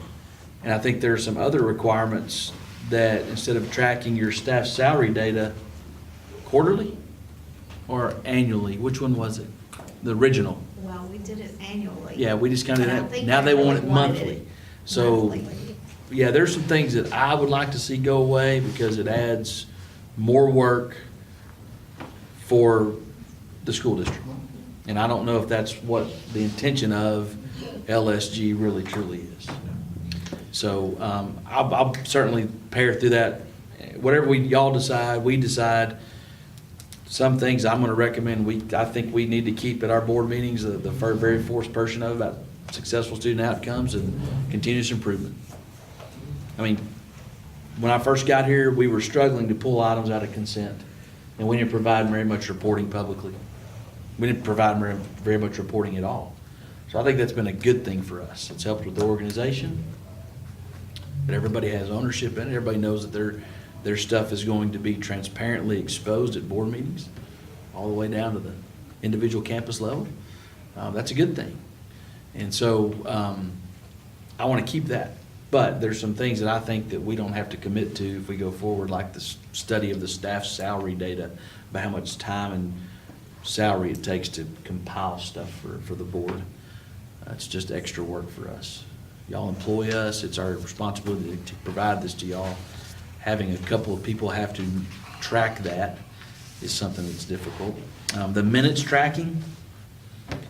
And I think there are some other requirements that instead of tracking your staff salary data quarterly or annually, which one was it? The original. Well, we did it annually. Yeah, we just kind of And I did that. think Now they really want it wanted monthly. So, monthly. yeah, there's some things that I would like to see go away because it adds more work for the school district. And I don't know if that's what the intention of LSG really truly is. So I'll certainly pair through that. Whatever y'all decide, we decide. Some things I'm going to recommend, I think we need to keep at our board meetings, the very first portion of about successful student outcomes and continuous improvement. I mean, when I first got here, we were struggling to pull items out of consent, and we didn't provide very much reporting publicly. We didn't provide very much reporting at all. So I think that's been a good thing for us. It's helped with the organization, but everybody has ownership in it. Everybody knows that their stuff is going to be transparently exposed at board meetings, all the way down to the individual campus level. That's a good thing. And so I want to keep that. But there's some things that I think that we don't have to commit to if we go forward, like the study of the staff salary data, about how much time and salary it takes to compile stuff for the board. It's just extra work for us. Y'all employ us. It's our responsibility to provide this to y'all. Having a couple of people have to track that is something that's difficult. The minutes tracking,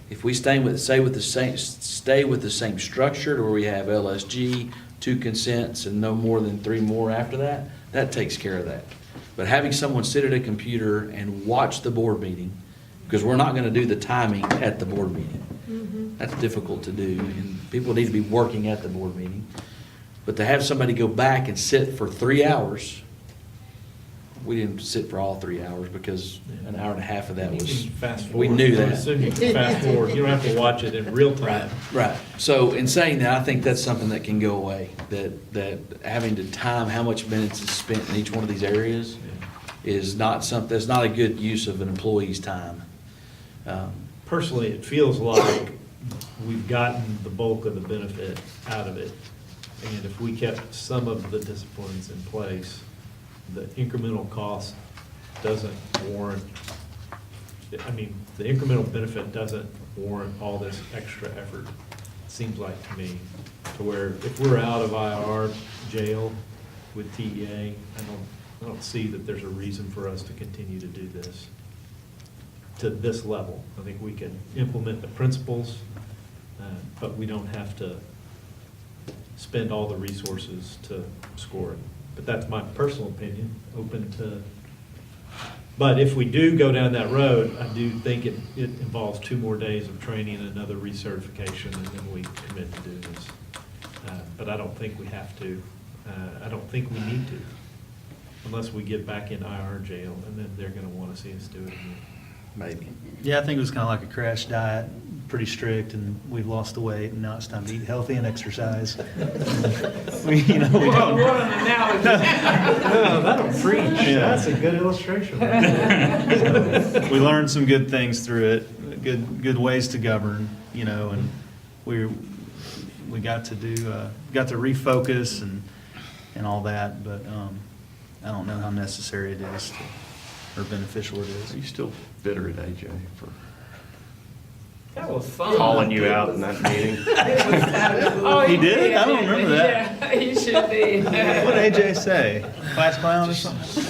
if we stay with the same structure, where we have LSG, 2 consents, and no more than 3 more after that, that takes care of that. But having someone sit at a computer and watch the board meeting, because we're not going to do the timing at the board meeting. That's difficult to do, and people need to be working at the board meeting. But to have somebody go back and sit for 3 hours, we didn't sit for all 3 hours because an hour and a half of that was, Fast forward. we knew I that. assume you can fast forward. You don't have to watch it in real time. Right. So in saying that, I think that's something that can go away, that having to time how much minutes is spent in each one of these areas is not something, that's not a good use of an employee's time. Personally, it feels like we've gotten the bulk of the benefit out of it. And if we kept some of the disciplines in place, the incremental cost doesn't warrant, I mean, the incremental benefit doesn't warrant all this extra effort, it seems like to me. To where if we're out of IR jail with TEA, I don't see that there's a reason for us to continue to do this to this level. I think we can implement the principles, but we don't have to spend all the resources to score it. But that's my personal opinion, open to, but if we do go down that road, I do think it involves 2 more days of training and another recertification, and then we commit to do this. But I don't think we have to, I don't think we need to, unless we get back in IR jail, and then they're gonna wanna see us do it again. Maybe. Yeah, I think it was kind of like a crash diet, pretty strict, and we've lost the weight, and now it's time to eat healthy and exercise. We don't. What an analogy. No, that'll preach. Yeah. That's a good illustration. We learned some good things through it, good ways to govern, and we got to refocus and all that, but I don't know how necessary it is or beneficial it is. Are you still bitter at AJ for That was fun. calling you out in that meeting? Oh, He did? I don't remember that. Yeah, he sure did. What did AJ say? Class clown or something?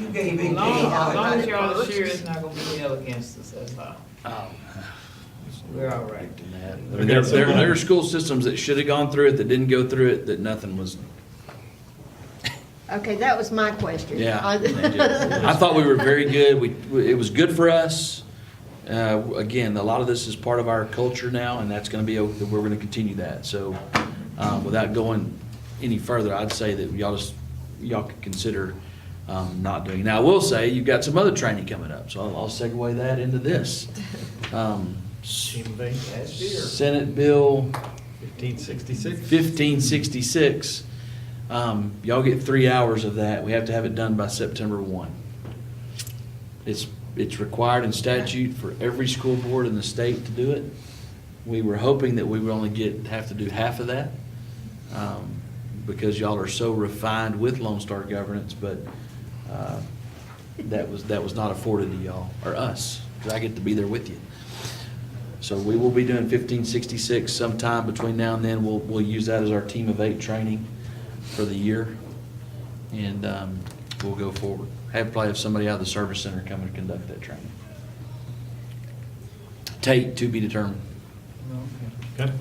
You gave As it long as y'all are sure it's not gonna be held against us, that's all. Oh, We're all right. I mean, there are school systems that should have gone through it, that didn't go through it, that nothing was. Okay, that was my question. Yeah. I thought we were very good. It was good for us. Again, a lot of this is part of our culture now, and that's gonna be, we're gonna continue that. So, without going any further, I'd say that y'all could consider, not doing it. Now, I will say, you've got some other training coming up, so I'll segue that into this. Team of 8 last year. Senate Bill 1566. 1566. Y'all get 3 hours of that. We have to have it done by September 1. It's required in statute for every school board in the state to do it. We were hoping that we would only have to do half of that, because y'all are so refined with Lone Star governance, but that was not afforded to y'all, or us, because I get to be there with you. So we will be doing 1566 sometime between now and then. We'll use that as our team of 8 training for the year, and we'll go forward. Probably have somebody out of the service center come and conduct that training. Tate to be determined. Okay.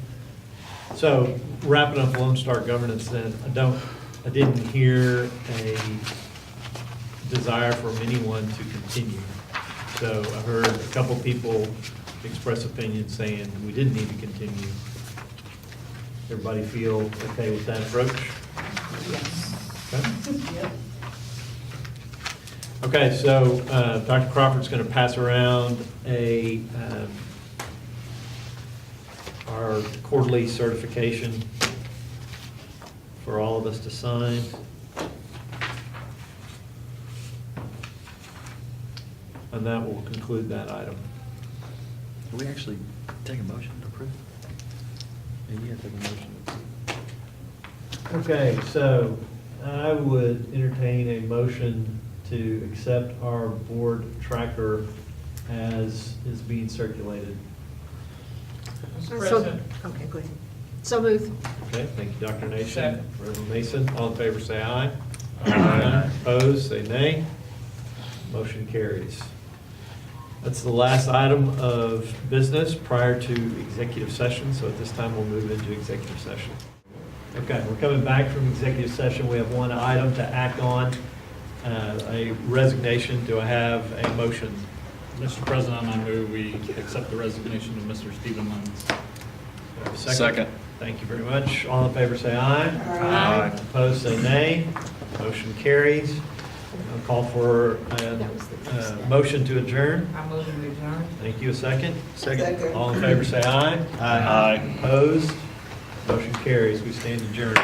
So wrapping up Lone Star governance then, I didn't hear a desire from anyone to continue. So I heard a couple people express opinions saying we didn't need to continue. Everybody feel okay with that approach? Yes. Okay. Okay, so Dr. Crawford's going to pass around our quarterly certification for all of us to sign. And that will conclude that item. Can we actually take a motion to approve? Yeah, you have to take a motion. Okay, so I would entertain a motion to accept our board tracker as is being circulated. Mr. So- President, Okay, go ahead. So move. Okay, thank you, Dr. Nation. Second. Reverend Mason, all in favor, say aye. Aye. Opposed, say nay. Motion carries. That's the last item of business prior to executive session, so at this time we'll move into executive session. Okay, we're coming back from executive session. We have one item to act on, a resignation. Do I have a motion? Mr. President, I move we accept the resignation of Mr. Stephen Lenz. Do I have a Second. Thank you very much. All in favor, say aye. Aye. Opposed, say nay. Motion carries. I'll call for That was the first a step. motion to adjourn. I move to adjourn. Thank you. A second? Second. All in favor, say aye. Aye. Opposed? Motion carries. We stand adjourned.